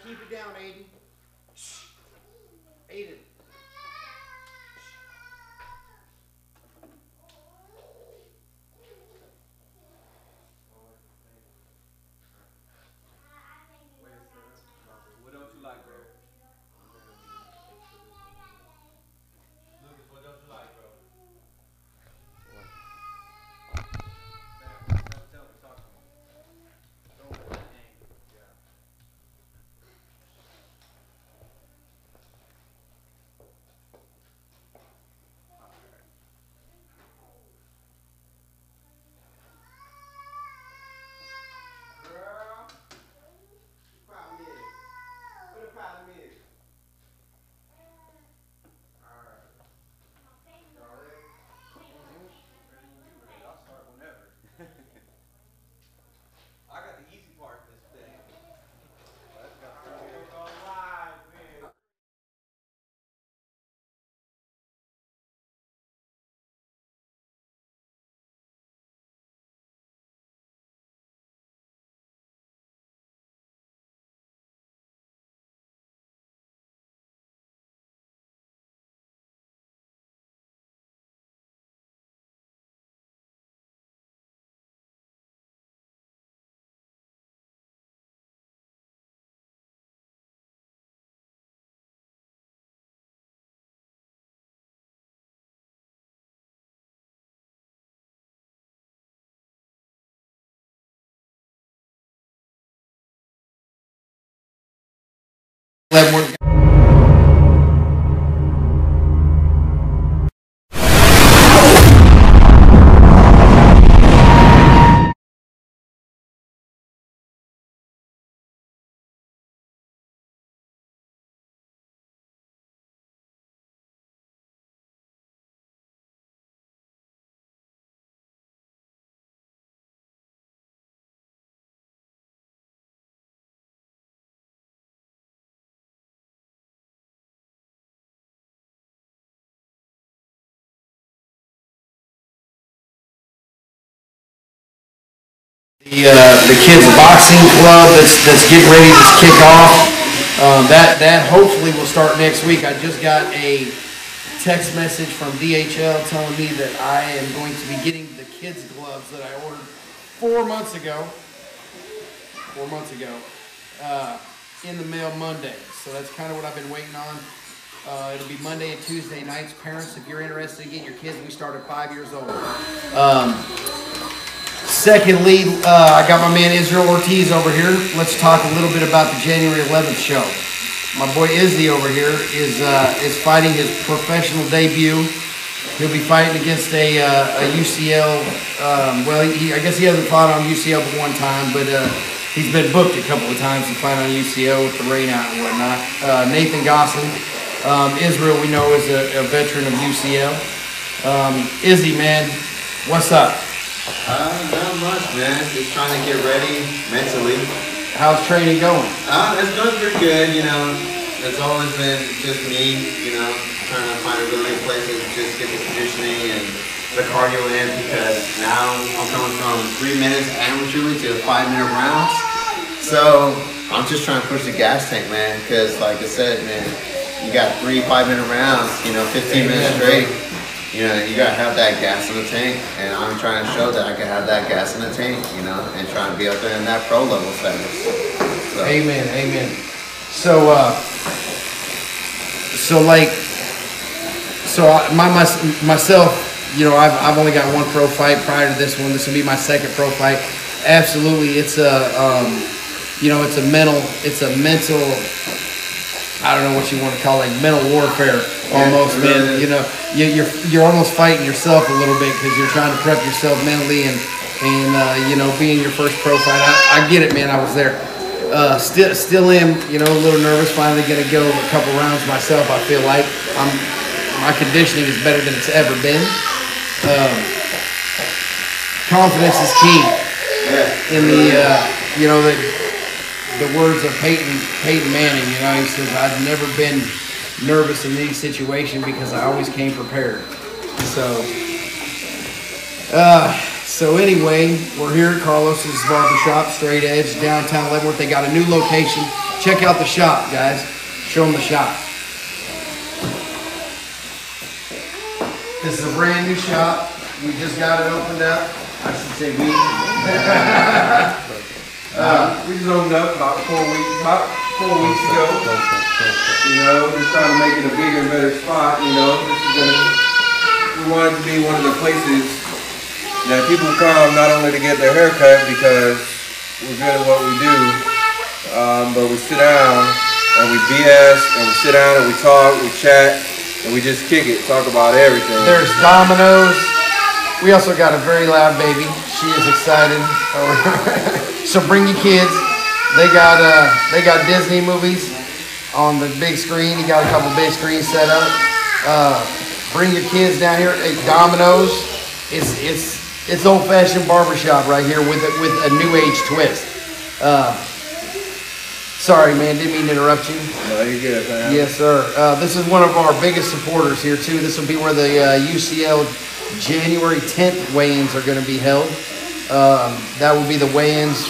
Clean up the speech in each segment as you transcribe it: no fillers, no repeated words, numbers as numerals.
keep it down, Aiden. Aiden. What don't you like, bro? Lucas, what don't you like, bro? Tell me, talk to me. Don't let that hang. Yeah. Girl, problem is. What the problem is? Alright. Y'all ready? I'll start whenever. I got the easy part of this thing. Let's go. Leavenworth. The kids boxing club that's getting ready to kick off. That hopefully will start next week. I just got a text message from DHL telling me that I am going to be getting the kids gloves that I ordered 4 months ago. 4 months ago, in the mail Monday. So that's kind of what I've been waiting on. It'll be Monday and Tuesday nights. Parents, if you're interested in getting your kids, we start at 5 years old. Secondly, I got my man Israel Ortiz over here. Let's talk a little bit about the January 11th show. My boy Izzy over here is fighting his professional debut. He'll be fighting against a UCL. I guess he hasn't fought on UCL but one time, but he's been booked a couple of times to fight on UCL with the rain out and whatnot. Nathan Gosselin. Israel, we know, is a veteran of UCL. Izzy, man, what's up? Not much, man. Just trying to get ready mentally. How's training going? It's going pretty good, you know. It's always been just me, you know, trying to find a really good place to just get the conditioning and the cardio in, because now I'm coming from 3 minutes amateurly to 5 minute rounds. So I'm just trying to push the gas tank, man, because like I said, man, you got 3 5-minute rounds, you know, 15 minutes straight. You know, you gotta have that gas in the tank, and I'm trying to show that I can have that gas in the tank, you know, and trying to be up there in that pro level status. So. Amen, amen. So, myself, you know, I've only got one pro fight prior to this one. This will be my second pro fight. Absolutely, it's a, you know, it's a mental. I don't know what you want to call it, like mental warfare almost, man. You know, you're almost fighting yourself a little bit because you're trying to prep yourself mentally and you know, being your first pro fight. I get it, man. I was there. Still am, you know, a little nervous. Finally gonna go a couple rounds myself. I feel like my conditioning is better than it's ever been. Confidence is key in the you know, the words of Peyton Manning, you know, he says, I've never been nervous in any situation because I always came prepared. So anyway, we're here at Carlos's Barbershop, Straight Edge, downtown Leavenworth. They got a new location check out the shop, guys. Show them the shop. This is a brand new shop. We just got it opened up. I should say we. We just opened up about 4 weeks ago. You know, just trying to make it a bigger and better spot. You know, we want it to be one of the places that people come not only to get their hair cut because we're good at what we do, but we sit down and we BS and we sit down and we talk, we chat, and we just kick it, talk about everything. There's dominoes. We also got a very loud baby. She is excited. So bring your kids. They got Disney movies on the big screen. You got a couple big screens set up. Bring your kids down here. Hey, dominoes. It's old-fashioned barbershop right here with a new age twist. Sorry, man, didn't mean to interrupt you. No, you're good, man. Yes, sir. This is one of our biggest supporters here, too. This will be where the UCL January 10th weigh-ins are going to be held. That will be the weigh-ins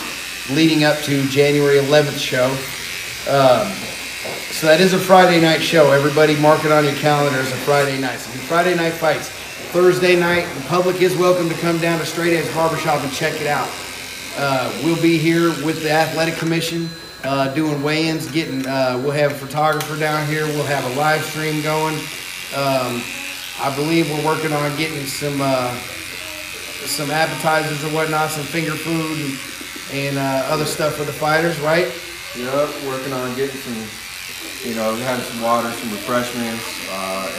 leading up to January 11th show. So that is a Friday night show. Everybody mark it on your calendar as a Friday night. So Friday night fights. Thursday night, the public is welcome to come down to Straight Edge Barbershop and check it out. We'll be here with the Athletic Commission doing weigh-ins. We'll have a photographer down here. We'll have a live stream going. I believe we're working on getting some appetizers and whatnot, some finger food and other stuff for the fighters, right? Yep, working on getting some, you know, having some water, some refreshments,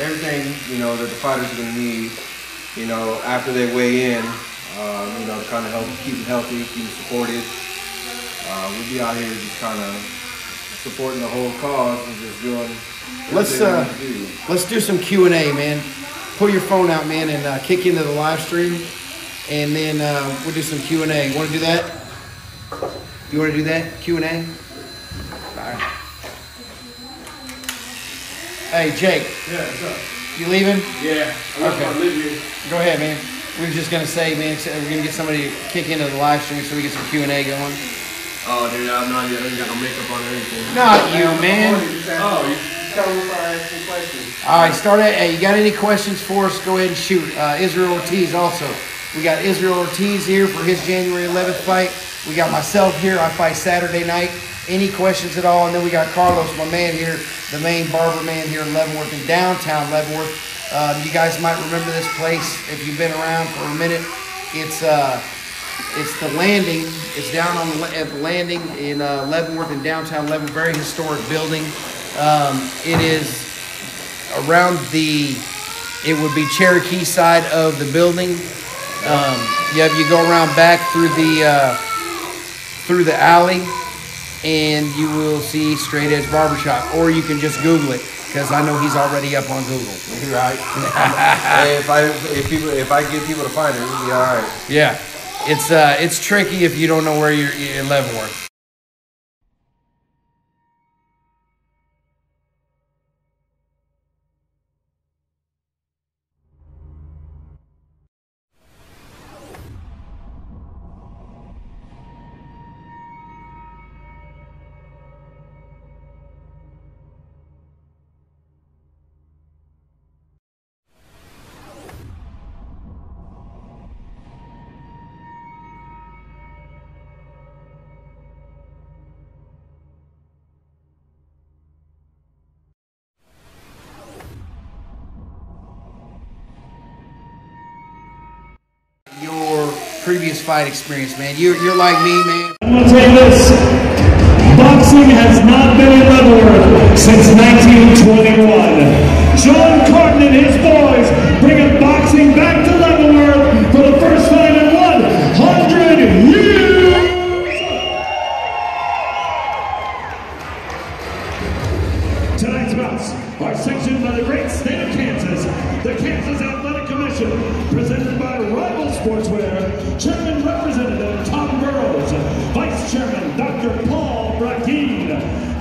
everything, you know, that the fighters are going to need, you know, after they weigh in, you know, to kind of help keep them healthy, keep them supported. We'll be out here just kind of supporting the whole cause and just doing let's do some Q&A, man. Pull your phone out, man, and kick into the live stream, and then we'll do some Q&A. You want to do that? You want to do that? Q&A? All right. Hey, Jake. Yeah, what's up? You leaving? Yeah. Okay. I live here. Go ahead, man. We were just going to say, man, we're going to get somebody to kick into the live stream so we get some Q&A going. Oh, dude, I'm not yet. I got no makeup on or anything. Not you, man. Oh, you tell me if I ask some questions. All right, start it. Hey, you got any questions for us? Go ahead and shoot. Israel Ortiz also. We got Israel Ortiz here for his January 11th fight. We got myself here. I fight Saturday night. Any questions at all? And then we got Carlos, my man here, the main barber man here in Leavenworth, in downtown Leavenworth. You guys might remember this place if you've been around for a minute. It's the Landing. It's down on at the Landing in Leavenworth, in downtown Leavenworth. Very historic building. It is around it would be Cherokee side of the building. You go around back through the alley, and you will see Straight Edge Barbershop, or you can just Google it, because I know he's already up on Google. right. Hey, if I get people to find it, it'll be all right. Yeah, it's tricky if you don't know where you're in Leavenworth. Your previous fight experience, man. You're like me, man. I'm going to tell you this. Boxing has not been in Leavenworth since 1921. John Carden and his boys bringing boxing back to Leavenworth for the first fight in 100 years. Tonight's bouts are sanctioned by the great state of Kansas, the Kansas Athletic Commission, presented by Rival Sportswear, Chairman Representative Tom Burrows, Vice Chairman Dr. Paul Brackeen,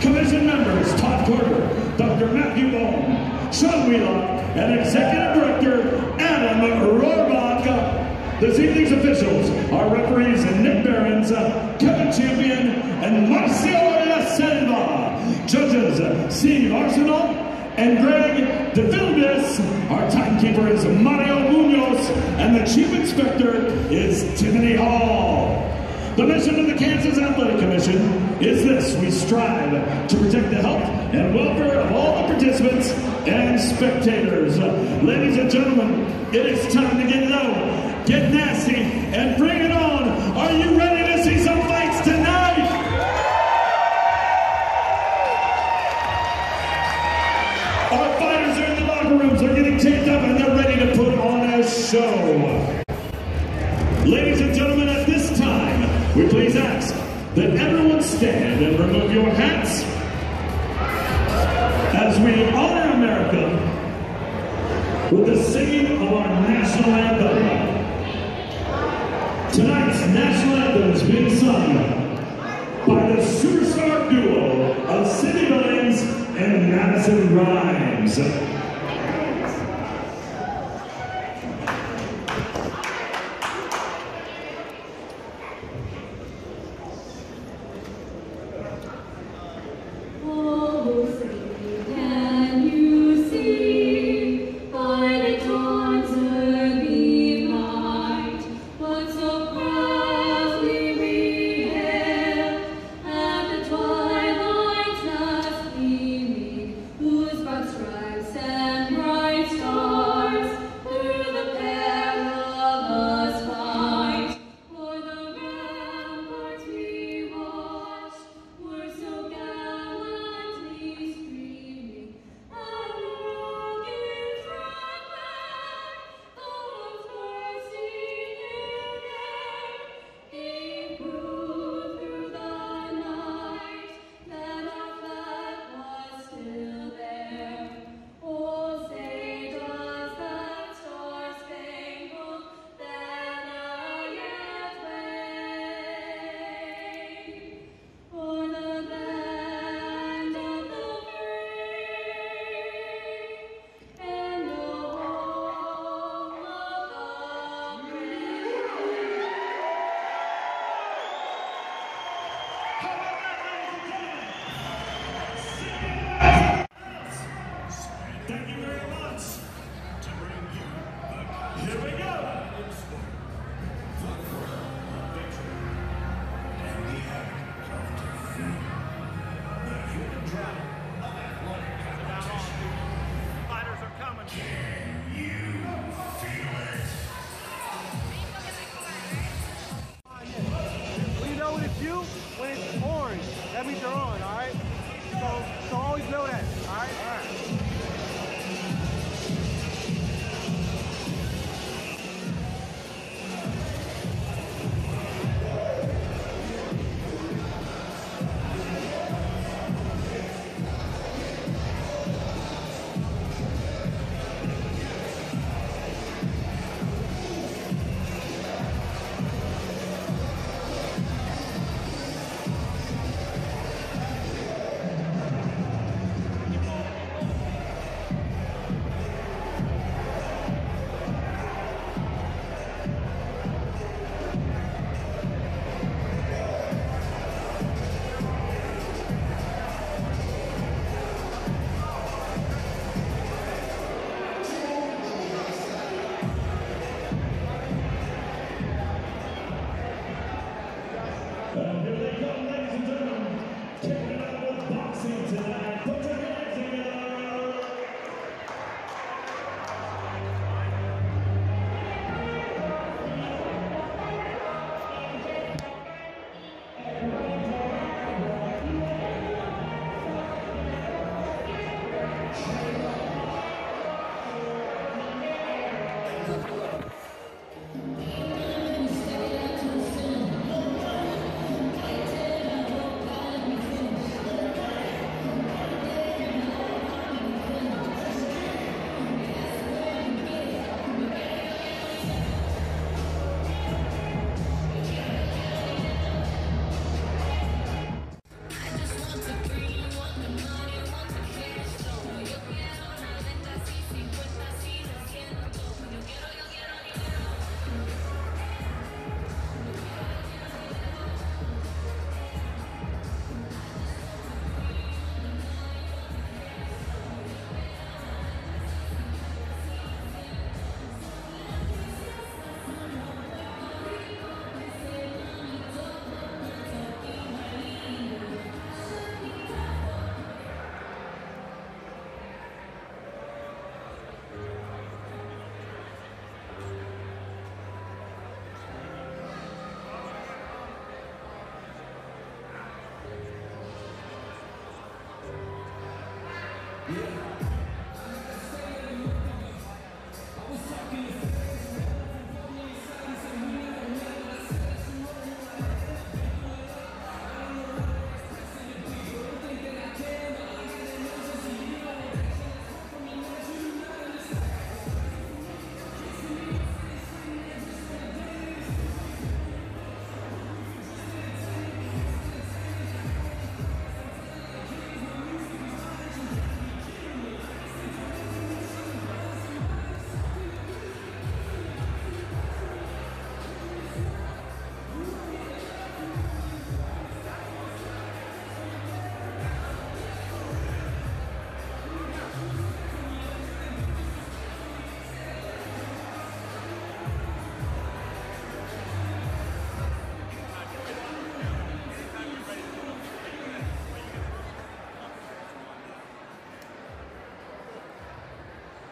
Commission members Todd Carter, Dr. Matthew Bone, Sean Wheelock, and Executive Director Adam Rohrbach. This evening's officials are referees Nick Behrens, Kevin Champion, and Marcelo Silva. judges, Steve Arsenal and Greg DeVilbius. Our timekeeper is Mario Munoz, and the chief inspector is Tiffany Hall. The mission of the Kansas Athletic Commission is this: we strive to protect the health and welfare of all the participants and spectators. Ladies and gentlemen, it is time to get low, get nasty, and bring it on. Are you ready to see some fights tonight? Our fighters are in the locker rooms, they're getting taped up, and they're ready to put on a show. Ladies and gentlemen, at this time, we please ask that everyone stand and remove your hats as we honor America with the singing of our national anthem. Tonight's national anthem is being sung by the superstar duo of Cindy Williams and Madison Rhymes. Stripes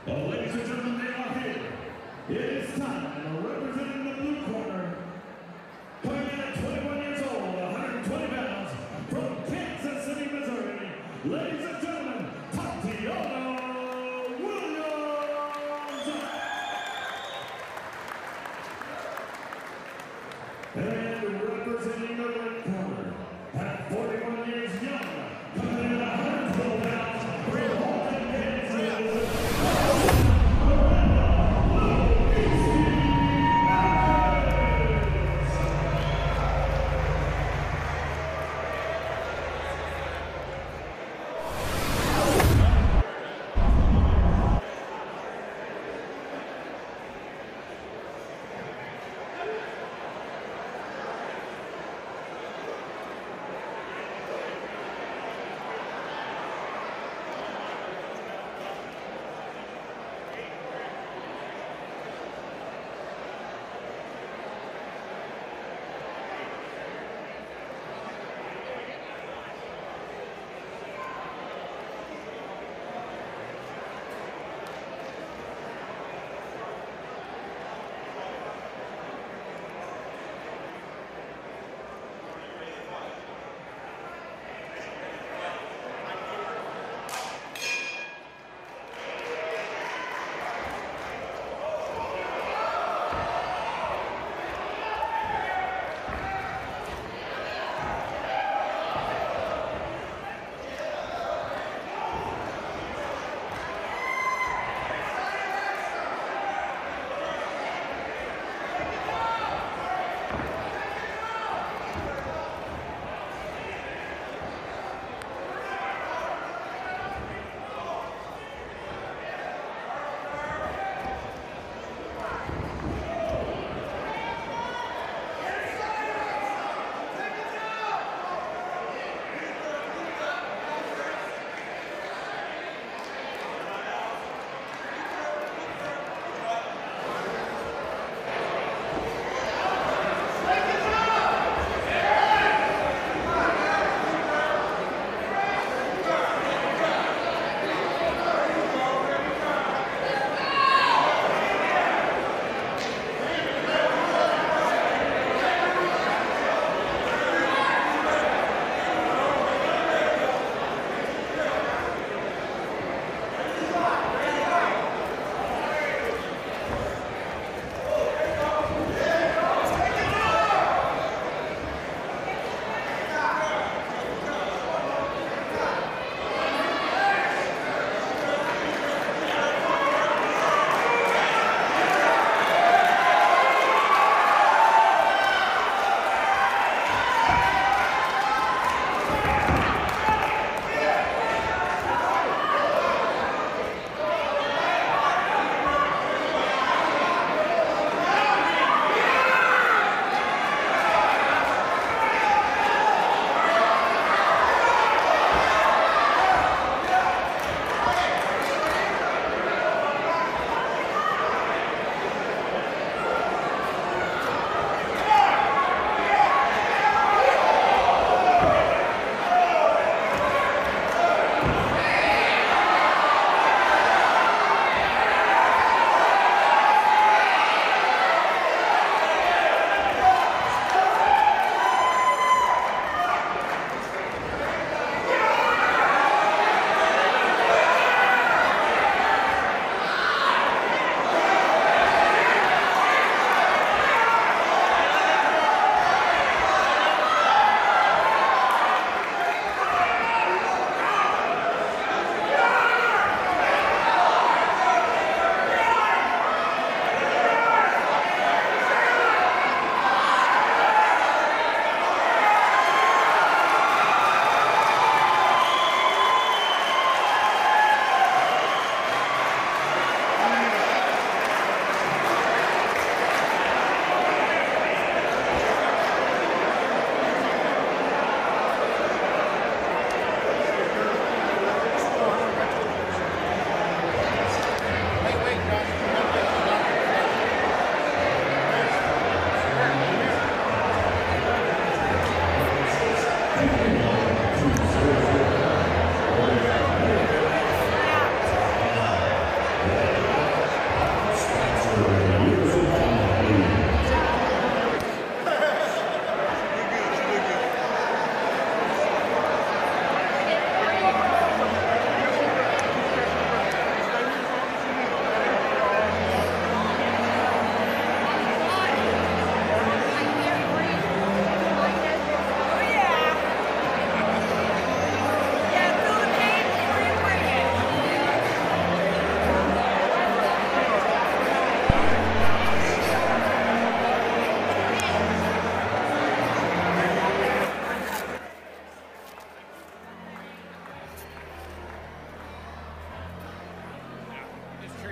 Well, ladies and gentlemen, they are here. It is time. Representing the blue corner, coming in at 21 years old, 120 pounds, from Kansas City, Missouri, ladies and gentlemen, Tatiana Williams. And representing the red corner, at 41 years young, coming in at 112 pounds, from Kansas.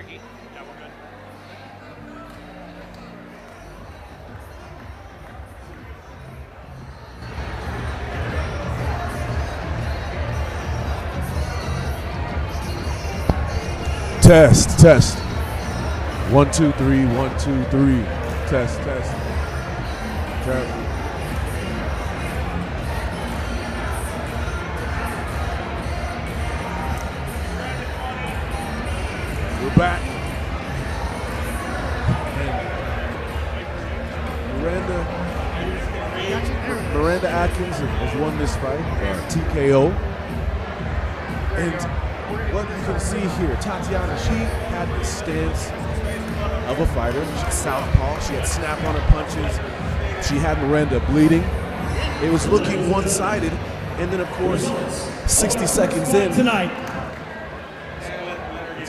Ricky. Yeah, we're good. Test, test. 1, 2, 3, 1, 2, 3. Test, test. Test. We're back. Miranda Atkins has won this fight, TKO. And what you can see here, Tatiana, she had the stance of a fighter. She's southpaw. She had snap on her punches. She had Miranda bleeding. It was looking one-sided. And then, of course, 60 seconds in. Tonight,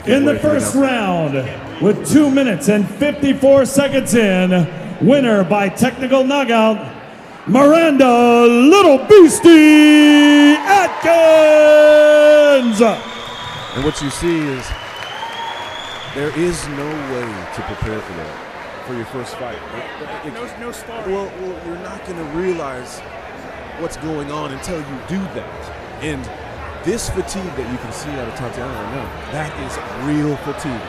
in the first round, with 2 minutes and 54 seconds in, winner by technical knockout, Miranda Little Beastie Atkins. And what you see is there is no way to prepare for that, for your first fight. No sparring. Well, you're not going to realize what's going on until you do that. And this fatigue that you can see out of Tatiana right now, that is real fatigue.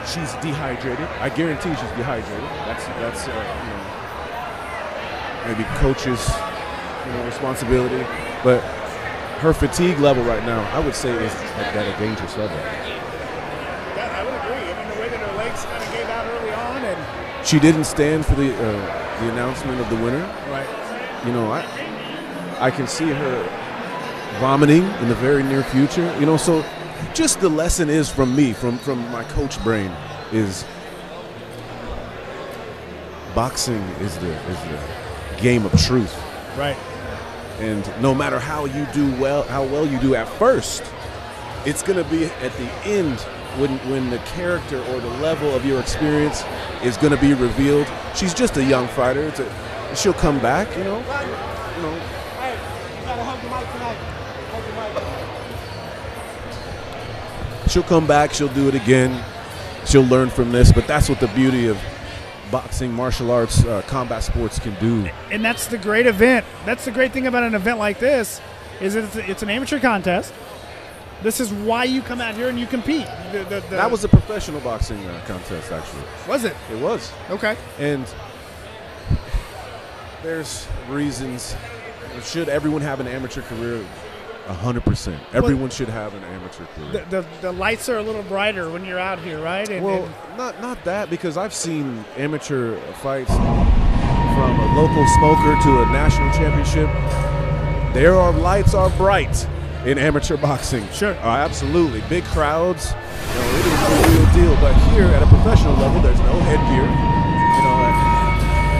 She's dehydrated. I guarantee she's dehydrated. That's maybe coach's responsibility, but her fatigue level right now, I would say, is at a dangerous level. I would agree. I mean, the way that her legs kind of gave out early on, and she didn't stand for the announcement of the winner. right. You know, I can see her vomiting in the very near future. You know, so just the lesson is from me, from my coach brain, is boxing is the game of truth. Right. And no matter how you do well, how well you do at first, it's going to be at the end when the character or the level of your experience is going to be revealed. She's just a young fighter. She'll come back, you know. Hey, you gotta hug the mic tonight. Hug the mic. She'll come back. She'll do it again. She'll learn from this. But that's what the beauty of boxing, martial arts, combat sports can do. And that's the great event. That's the great thing about an event like this, is it's an amateur contest. This is why you come out here and you compete. That was a professional boxing contest, actually. Was it? It was. Okay. And there's reasons. Should everyone have an amateur career? 100%. Everyone should have an amateur career. The lights are a little brighter when you're out here, right? Well, not that, because I've seen amateur fights from a local smoker to a national championship. Lights are bright in amateur boxing. Sure. Absolutely. Big crowds. It is a real deal. But here at a professional level, there's no headgear.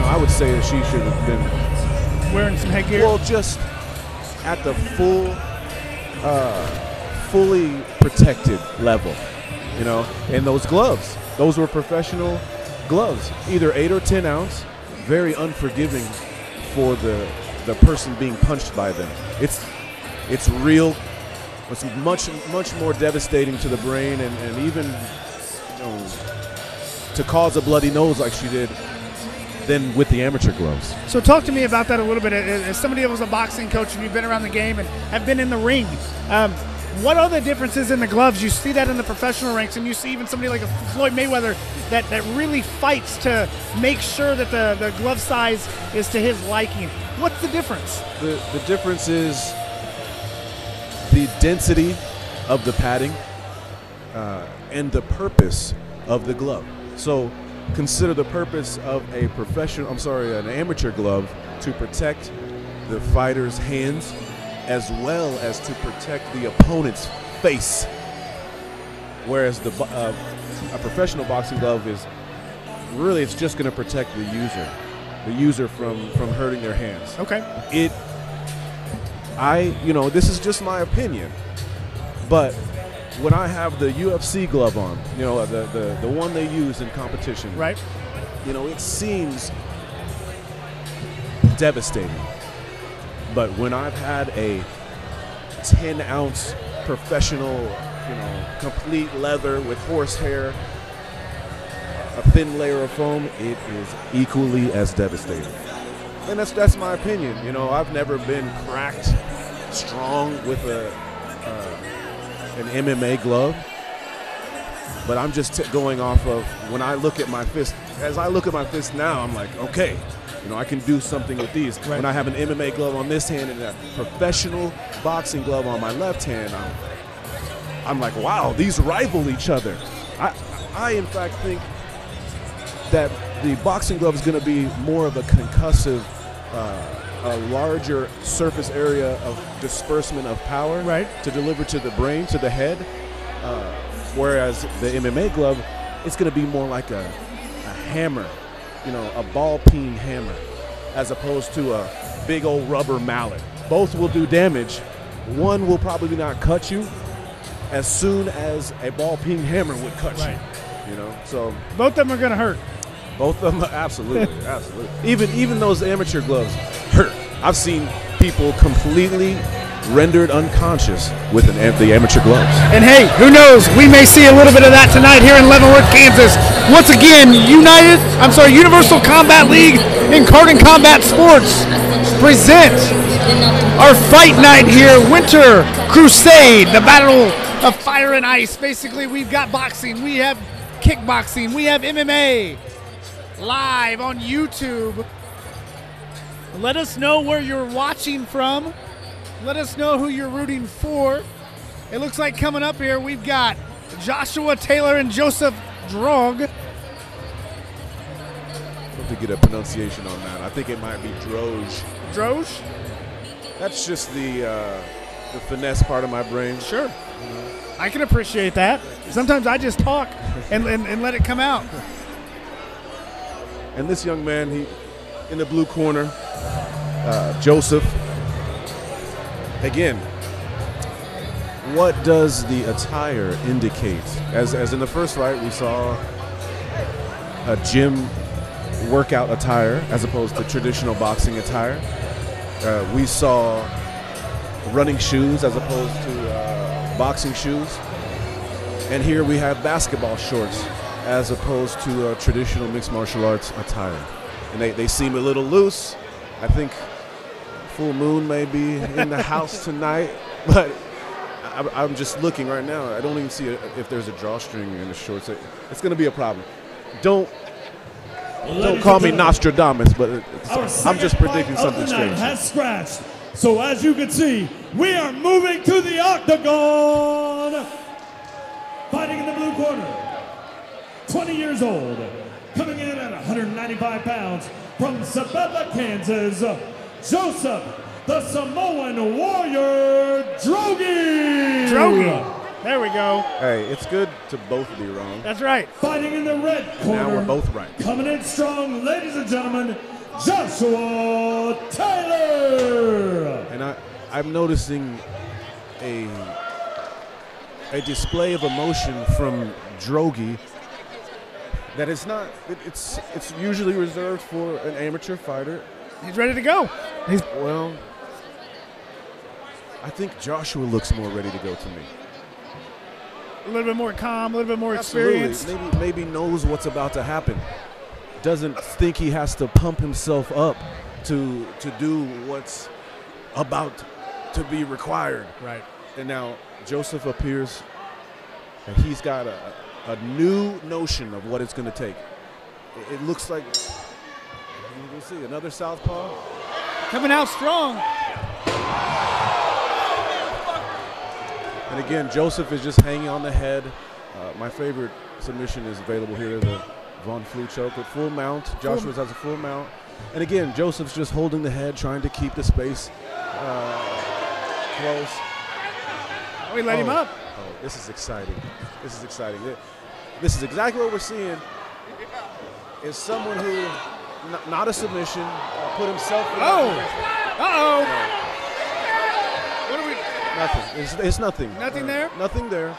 I would say that she should have been wearing some headgear. Well, just at the fully protected level, and those gloves, those were professional gloves, either 8 or 10 ounce, very unforgiving for the person being punched by them. It's real. It's much more devastating to the brain, and even to cause a bloody nose like she did than with the amateur gloves. So talk to me about that a little bit. As somebody that was a boxing coach and you've been around the game and have been in the ring, what are the differences in the gloves? You see that in the professional ranks, and you see even somebody like a Floyd Mayweather that really fights to make sure that the glove size is to his liking. What's the difference? The difference is the density of the padding and the purpose of the glove. So consider the purpose of an amateur glove to protect the fighter's hands as well as to protect the opponent's face. Whereas a professional boxing glove it's just going to protect the user from hurting their hands. Okay. This is just my opinion, but when I have the UFC glove on, the one they use in competition, right? It seems devastating. But when I've had a 10-ounce professional, complete leather with horsehair, a thin layer of foam, it is equally as devastating. And that's my opinion. You know, I've never been cracked strong with an MMA glove, but I'm just going off of when I look at my fist. As I look at my fist now, I'm like, okay, you know, I can do something with these. Right. When I have an MMA glove on this hand and a professional boxing glove on my left hand, I'm like, wow, these rival each other. I in fact think that the boxing glove is going to be more of a concussive, a larger surface area of disbursement of power, right, to deliver to the brain, to the head, whereas the MMA glove, it's going to be more like a hammer, you know, a ball peen hammer, as opposed to a big old rubber mallet. Both will do damage. One will probably not cut you as soon as a ball peen hammer would cut you. You know, so both of them are going to hurt. Both of them, absolutely, absolutely. Even those amateur gloves hurt. I've seen people completely rendered unconscious with the amateur gloves. And hey, who knows? We may see a little bit of that tonight here in Leavenworth, Kansas. Once again, Universal Combat League and Carden Combat Sports present our fight night here, Winter Crusade, the battle of fire and ice. Basically, we've got boxing, we have kickboxing, we have MMA live on YouTube. Let us know where you're watching from. Let us know who you're rooting for. It looks like coming up here we've got Joshua Taylor and Joseph Drog. I'd love to get a pronunciation on that. I think it might be Droge. Droge? That's just the finesse part of my brain. Sure. I can appreciate that. Sometimes I just talk and let it come out. And this young man, he in the blue corner, Joseph. Again, what does the attire indicate? As in the first fight, we saw a gym workout attire as opposed to traditional boxing attire. We saw running shoes as opposed to boxing shoes. And here we have basketball shorts as opposed to traditional mixed martial arts attire. And they seem a little loose. I think full moon may be in the house tonight, but I'm just looking right now. I don't even see if there's a drawstring in the shorts. It's going to be a problem. Don't call me Nostradamus, but I'm just predicting something strange. Has scratched. So as you can see, we are moving to the octagon. Fighting in the blue corner, 20 years old, coming in at 195 pounds from Sabetha, Kansas, Joseph, the Samoan Warrior Drogi. Drogi. There we go. Hey, it's good to both be wrong. That's right. Fighting in the red corner. Now we're both right. Coming in strong, ladies and gentlemen, Joshua Taylor. And I'm noticing a display of emotion from Drogi that is not. It's usually reserved for an amateur fighter. He's ready to go. Well, I think Joshua looks more ready to go to me. A little bit more calm, a little bit more Absolutely. experienced. Maybe knows what's about to happen. Doesn't think he has to pump himself up to do what's about to be required. Right. And now Joseph appears, and he's got a new notion of what it's going to take. It looks like, we'll see, another southpaw. Coming out strong. And again, Joseph is just hanging on the head. My favorite submission is available here, the Von Flue choke with full mount. Joshua has a full mount. And again, Joseph's just holding the head, trying to keep the space close. Oh, he let him up. Oh, this is exciting. This is exciting. This is exactly what we're seeing. Is someone who, not a submission, put himself in Uh-oh. No. What are we? Nothing. It's nothing. Nothing there? Nothing there.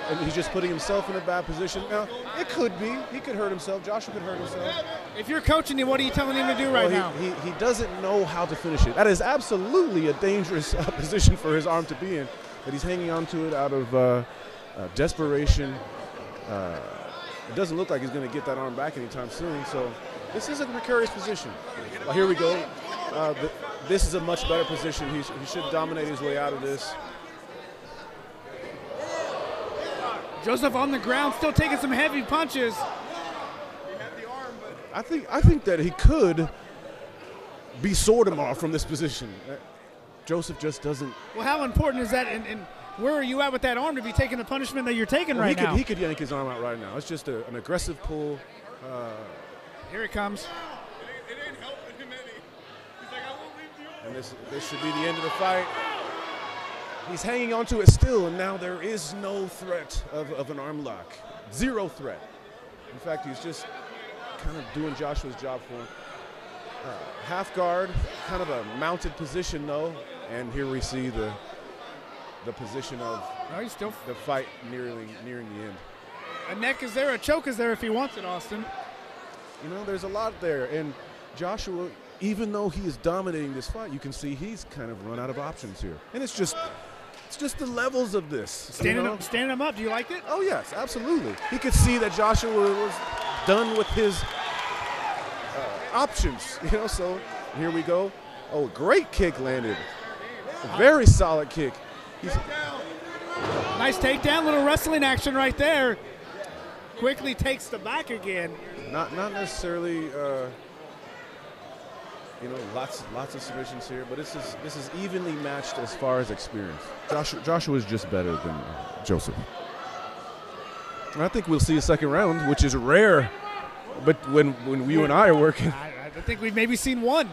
And he's just putting himself in a bad position. Now, it could be. He could hurt himself. Joshua could hurt himself. If you're coaching him, what are you telling him to do right now? He doesn't know how to finish it. That is absolutely a dangerous position for his arm to be in. But he's hanging on to it out of desperation. It doesn't look like he's going to get that arm back anytime soon. So this is a precarious position. Well, here we go. This is a much better position. He should dominate his way out of this. Joseph on the ground, still taking some heavy punches. I think that he could be sword him off from this position. Joseph just doesn't. Well, how important is that? And where are you at with that arm to be taking the punishment that you're taking right now? He could yank his arm out right now. It's just an aggressive pull. Here it comes. It ain't helping him any. He's like, I won't leave the arm. And this should be the end of the fight. He's hanging on to it still, and now there is no threat of an arm lock. Zero threat. In fact, he's just kind of doing Joshua's job for him. Half guard, kind of a mounted position though, and here we see the position of the fight nearing the end. A neck is there, a choke is there if he wants it, Austin. You know, there's a lot there, and Joshua, even though he is dominating this fight, you can see he's kind of run out of options here, and it's just the levels of this. Standing him up, do you like it? Oh yes, absolutely. He could see that Joshua was done with his options, you know, so here we go. Oh, great kick landed. A very solid kick. Nice takedown, little wrestling action right there. Quickly takes the back again. Not necessarily, you know, lots of submissions here, but this is evenly matched as far as experience. Joshua is just better than Joseph. And I think we'll see a second round, which is rare. But when you and I are working, I think we've maybe seen one.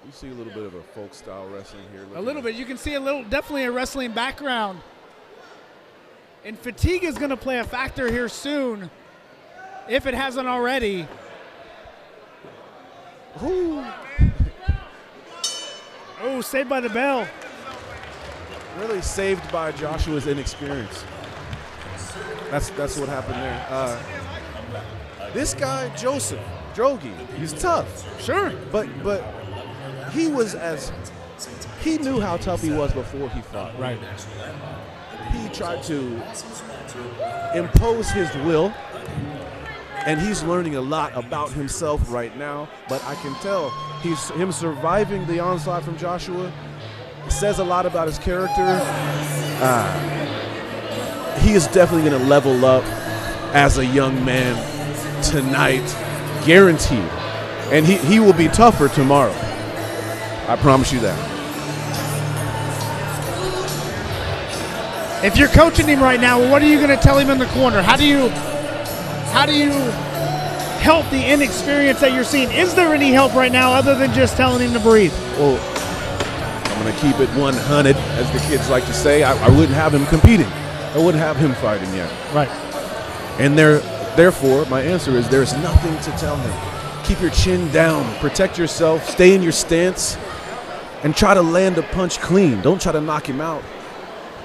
We see a little bit of a folk style wrestling here. A little bit. You can see definitely a wrestling background. And fatigue is going to play a factor here soon, if it hasn't already. Ooh. Oh, saved by the bell. Really saved by Joshua's inexperience. That's what happened there. This guy, Joseph Drogi, he's tough. Sure. But he knew how tough he was before he fought. Right. He tried to impose his will, and he's learning a lot about himself right now. But I can tell him surviving the onslaught from Joshua says a lot about his character. He is definitely going to level up as a young man tonight, guaranteed. And he will be tougher tomorrow. I promise you that. If you're coaching him right now, what are you going to tell him in the corner? How do you help the inexperience that you're seeing? Is there any help right now other than just telling him to breathe? Well, I'm going to keep it 100, as the kids like to say. I wouldn't have him competing. I wouldn't have him fighting yet. Right. And therefore, my answer is there's nothing to tell him. Keep your chin down, protect yourself, stay in your stance, and try to land a punch clean. Don't try to knock him out.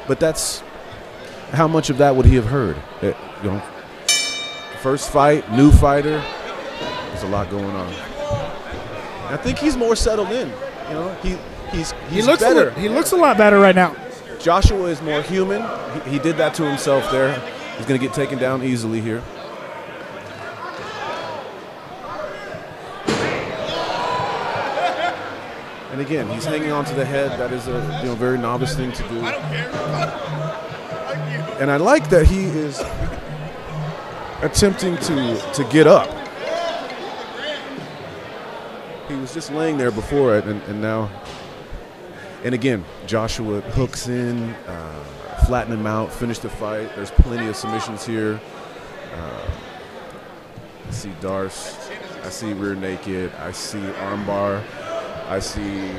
But that's how much of that would he have heard? You know, first fight, new fighter. There's a lot going on. I think he's more settled in. You know, he's better. He looks a lot better right now. Joshua is more human. He did that to himself there. He's going to get taken down easily here. And again, he's hanging on to the head. That is a very novice thing to do. I don't care. And I like that he is attempting to get up. He was just laying there before it, and now. And again, Joshua hooks in, flatten him out, finish the fight. There's plenty of submissions here. I see Darce. I see rear naked. I see armbar. I see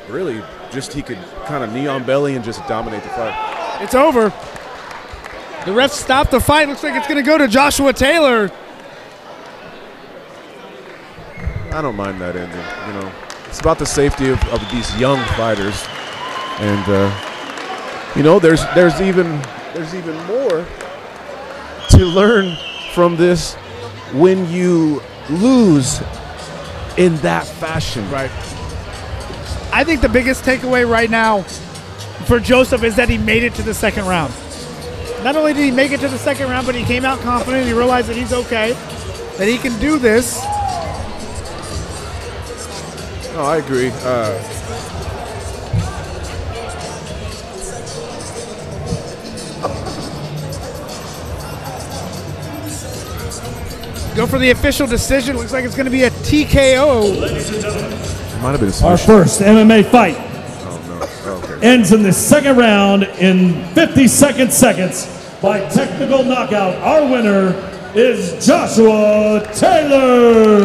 really just he could kind of knee on belly and just dominate the fight. It's over. The refs stopped the fight. Looks like it's going to go to Joshua Taylor. I don't mind that ending. You know, it's about the safety of these young fighters, and you know, there's even more to learn from this when you lose in that fashion. Right. I think the biggest takeaway right now, for Joseph is that he made it to the second round. Not only did he make it to the second round, but he came out confident. He realized that he's okay, that he can do this. No, I agree. Go for the official decision. Looks like it's going to be a TKO. Might have been a Our submission. first MMA fight Oh, no. Okay. ends in the second round in 52nd seconds by technical knockout. Our winner is Joshua Taylor.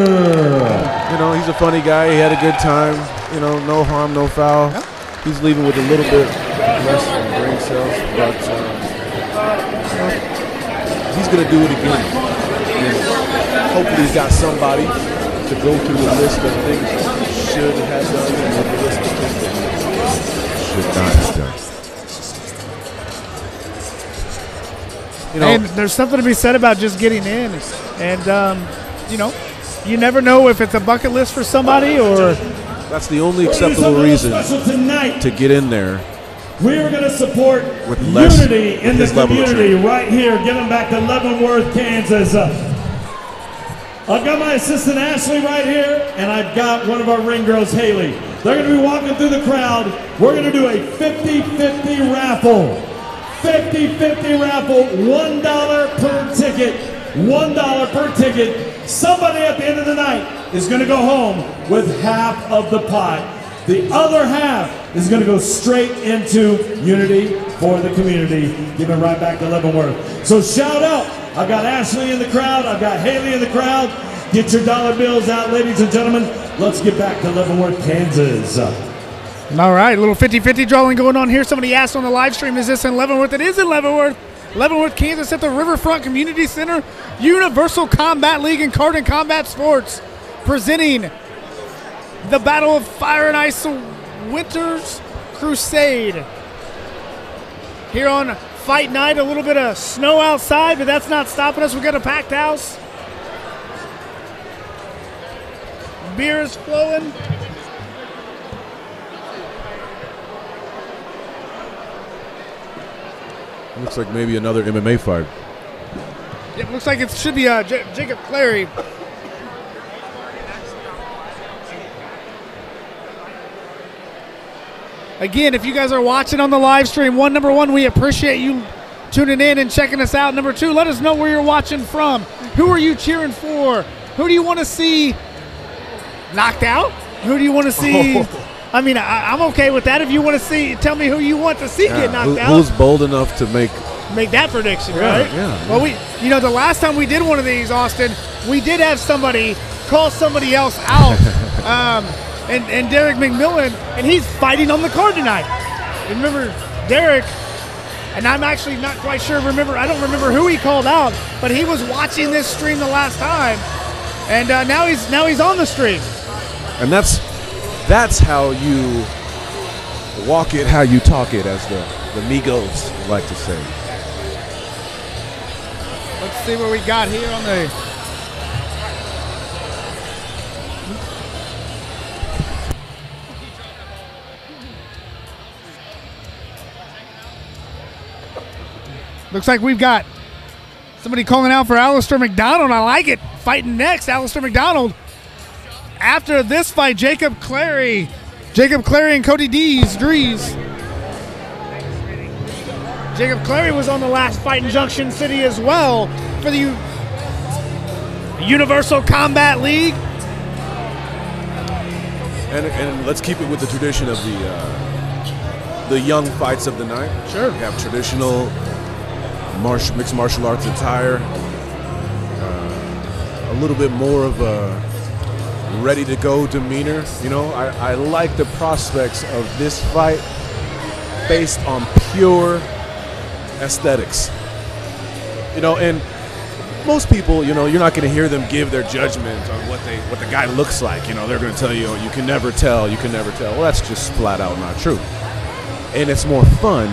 You know, he's a funny guy. He had a good time. You know, no harm, no foul. He's leaving with a little bit less brain cells, but he's going to do it again. And hopefully he's got somebody to go through the list of things he should have done and the list of things that he should not have done. You know, And there's something to be said about just getting in. And, you know, you never know if it's a bucket list for somebody or... that's the only acceptable reason to get in there. We are going to support With less- unity in the his level of community training. right here, giving back to Leavenworth, Kansas. I've got my assistant Ashley right here, and I've got one of our ring girls, Haley. They're going to be walking through the crowd. We're going to do a 50-50 raffle. 50-50 raffle, $1 per ticket. $1 per ticket. Somebody at the end of the night is going to go home with half of the pot. The other half is going to go straight into Unity for the community, giving right back to Leavenworth. So shout out. I've got Ashley in the crowd. I've got Haley in the crowd. Get your dollar bills out, ladies and gentlemen. Let's get back to Leavenworth, Kansas. All right, a little 50-50 drawing going on here. Somebody asked on the live stream, is this in Leavenworth? It is in Leavenworth. Leavenworth, Kansas at the Riverfront Community Center. Universal Combat League and Carden Combat Sports presenting the Battle of Fire and Ice Winter's Crusade. Here on fight night, a little bit of snow outside, but that's not stopping us. We got a packed house. Beer is flowing. Looks like maybe another MMA fight. It looks like it should be Jacob Clary. Again, if you guys are watching on the live stream, number one, we appreciate you tuning in and checking us out. Number two, let us know where you're watching from. Who are you cheering for? Who do you want to see knocked out? Who do you want to see? I mean, I'm okay with that. If you want to see, tell me who you want to see get knocked out. Who's bold enough to make that prediction, right? Yeah. Well, the last time we did one of these, Austin, we did have somebody call somebody else out. And Derek McMillan, and he's fighting on the card tonight. And remember, Derek, and I'm actually not quite sure, I don't remember who he called out, but he was watching this stream the last time, and now he's on the stream. And that's how you walk it, how you talk it, as the Migos like to say. Let's see what we got here on the... Looks like we've got somebody calling out for Alistair McDonald. I like it. Fighting next, Alistair McDonald. After this fight, Jacob Clary and Cody Dries. Jacob Clary was on the last fight in Junction City as well for the Universal Combat League. And let's keep it with the tradition of the young fights of the night. Sure. We have traditional mixed martial arts attire, a little bit more of a ready-to-go demeanor. You know, I like the prospects of this fight based on pure aesthetics. You know, and most people, you know, you're not going to hear them give their judgment on what the guy looks like. You know, they're going to tell you, you can never tell. Well, that's just flat out not true. And it's more fun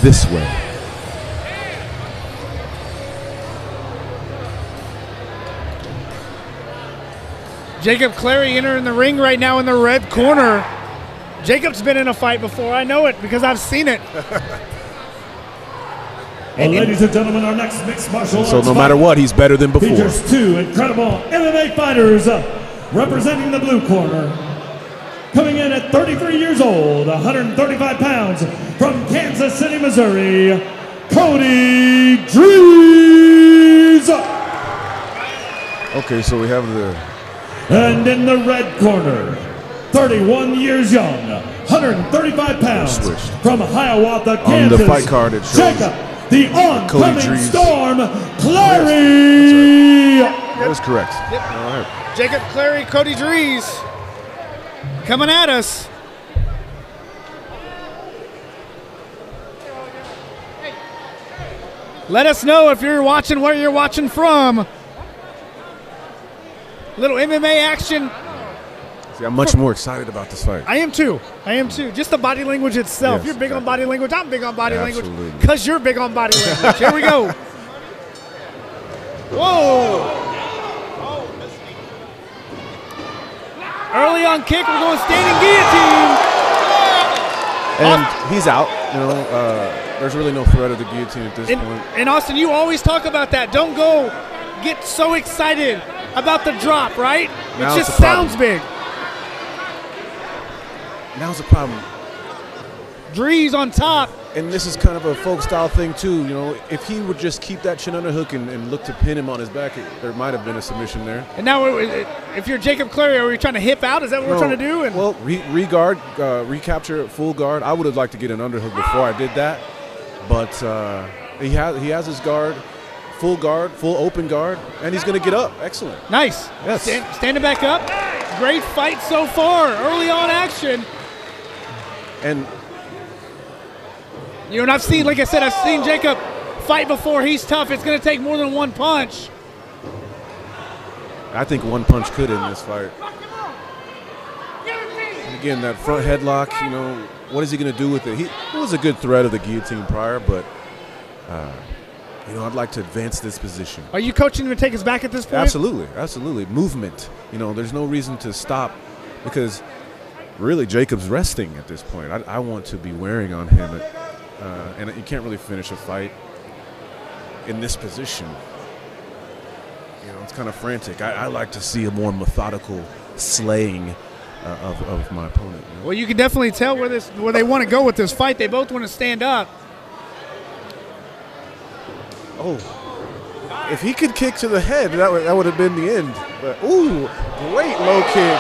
this way. Jacob Clary entering the ring right now in the red corner. Jacob's been in a fight before. I know it because I've seen it. Well, ladies and gentlemen, our next mixed martial arts So no matter what, he's better than before. features two incredible MMA fighters representing the blue corner. Coming in at 33 years old, 135 pounds, from Kansas City, Missouri, Cody Drees. Okay, so we have the... And in the red corner, 31 years young, 135 pounds, Switched. from Hiawatha, On Kansas, the fight card, it shows Jacob, the oncoming Drees. storm, Clary. That was correct. Yep. All right. Jacob Clary, Cody Drees coming at us. Let us know if you're watching, where you're watching from. Little MMA action. See, I'm much more excited about this fight. I am too. Just the body language itself. Yes, You're big on body language. I'm big on body language. Absolutely. Because you're big on body language. Here we go. Whoa. Early on kick, we're going standing guillotine. And he's out. You know, there's really no threat of the guillotine at this point. And Austin, you always talk about that. Don't go get so excited about the drop, right? Now It it's just a problem. sounds big. Now's the problem. Drees on top. And this is kind of a folk style thing too. You know, if he would just keep that chin underhook and look to pin him on his back, there might have been a submission there. And now, if you're Jacob Clary, are we trying to hip out? Is that what we're trying to do? And Well, re-guard, recapture, full guard. I would have liked to get an underhook before I did that, but he has his guard, full open guard, and he's going to get up. Excellent. nice. Yes. Standing back up. Great fight so far. Early on action. And You know, and I've seen Jacob fight before. He's tough. It's going to take more than one punch. I think one punch could end this fight. And again, that front headlock, you know, what is he going to do with it? He was a good threat of the guillotine prior, but, you know, I'd like to advance this position. Are you coaching him to take us back at this point? Absolutely. Movement. You know, there's no reason to stop because really Jacob's resting at this point. I want to be wearing on him. And you can't really finish a fight in this position. You know, it's kind of frantic. I like to see a more methodical slaying of my opponent. You know? Well, you can definitely tell where they want to go with this fight. They both want to stand up. Oh, if he could kick to the head, that would have been the end. But ooh, great low kick.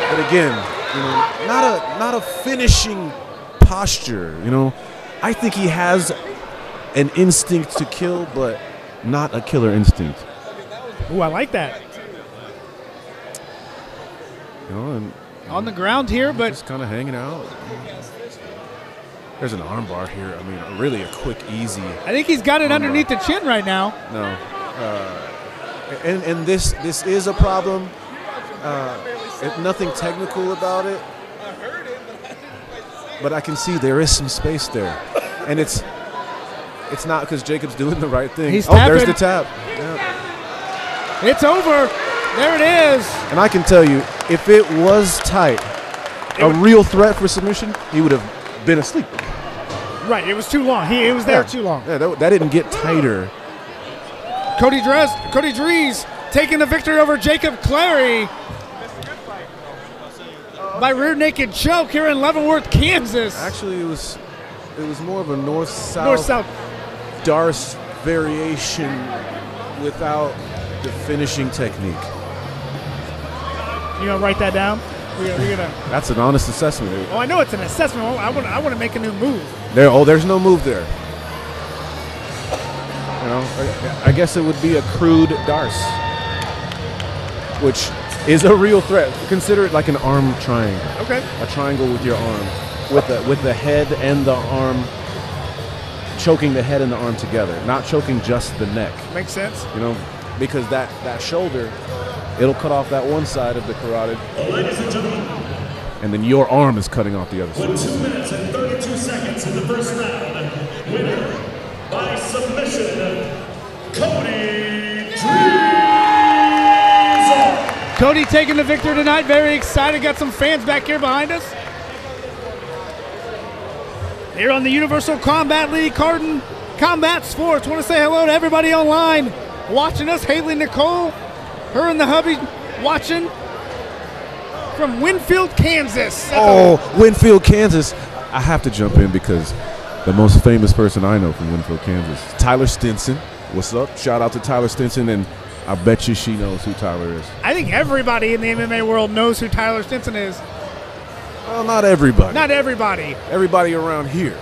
But again, you know, not a finishing posture. You know, I think he has an instinct to kill, but not a killer instinct. Ooh, I like that. You know, and On the ground here, but just kind of hanging out. There's an armbar here. I mean, really a quick, easy. I think he's got it underneath the chin right now. No, and this is a problem. Nothing technical about it, but I can see there is some space there, and it's not because Jacob's doing the right thing. He's there's tapping. the tap. Yeah. It's over. There it is. And I can tell you, if it was tight, a real threat for submission, he would have been asleep. Right, it was too long. He was there too long. Yeah, that didn't get tighter. Cody Drees taking the victory over Jacob Clary by rear naked choke here in Leavenworth, Kansas. Actually, it was more of a north-south North-south. Darce variation without the finishing technique. You gonna write that down? We're gonna. That's an honest assessment. Oh, I know it's an assessment. I want to make a new move. There's no move there. You know, I guess it would be a crude Darce, which is a real threat. Consider it like an arm triangle. Okay. A triangle with your arm, with the head and the arm, choking the head and the arm together, not choking just the neck. Makes sense. You know, because that shoulder, it'll cut off that one side of the carotid, Ladies and gentlemen, and then your arm is cutting off the other side. with 2 minutes and 32 seconds in the first round, winner by submission, Cody Drees. Cody taking the victory tonight. Very excited. Got some fans back here behind us. Here on the Universal Combat League, Carden Combat Sports. Want to say hello to everybody online watching us. Haley Nicole, her and the hubby watching from Winfield, Kansas. Winfield, Kansas. I have to jump in because the most famous person I know from Winfield, Kansas, Tyler Stinson. What's up? Shout out to Tyler Stinson, and I bet you she knows who Tyler is. I think everybody in the MMA world knows who Tyler Stinson is. Well, not everybody. Not everybody. Everybody around here.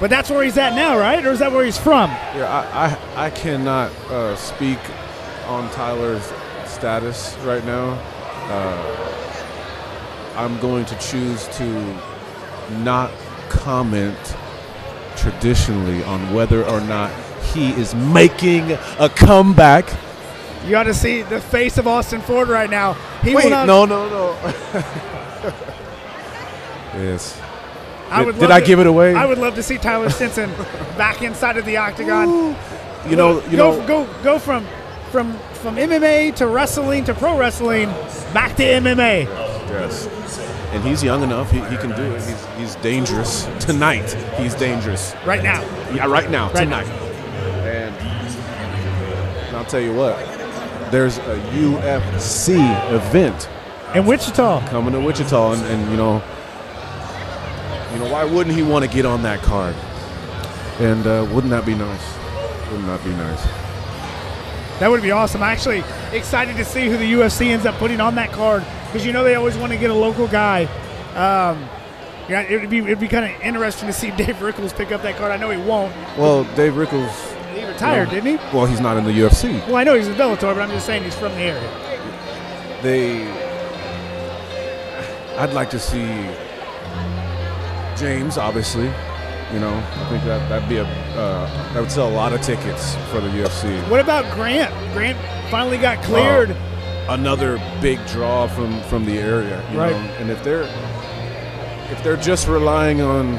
But that's where he's at now, right? Or is that where he's from? Yeah, I cannot speak on Tyler's status right now. I'm going to choose to not comment traditionally on whether or not he is making a comeback. You ought to see the face of Austin Ford right now. Wait, no. Yes. Did I give it away? I would love to see Tyler Stinson back inside of the octagon. Go from MMA to wrestling to pro wrestling back to MMA. Yes. And he's young enough. He can do it. He's dangerous. Tonight, he's dangerous. Right now. Yeah, right now. Right tonight. And I'll tell you what. There's a UFC event in Wichita. Coming to Wichita, and you know, why wouldn't he want to get on that card? And wouldn't that be nice? Wouldn't that be nice? That would be awesome. I'm actually excited to see who the UFC ends up putting on that card, because they always want to get a local guy. It'd be kind of interesting to see Dave Rickles pick up that card. I know he won't. Well, Dave Rickles, he retired, didn't he? Well, he's not in the UFC. Well, I know he's in Bellator, but I'm just saying he's from the area. I'd like to see James, obviously. I think that would sell a lot of tickets for the UFC. What about Grant? Grant finally got cleared. Another big draw from the area, right? And if they're just relying on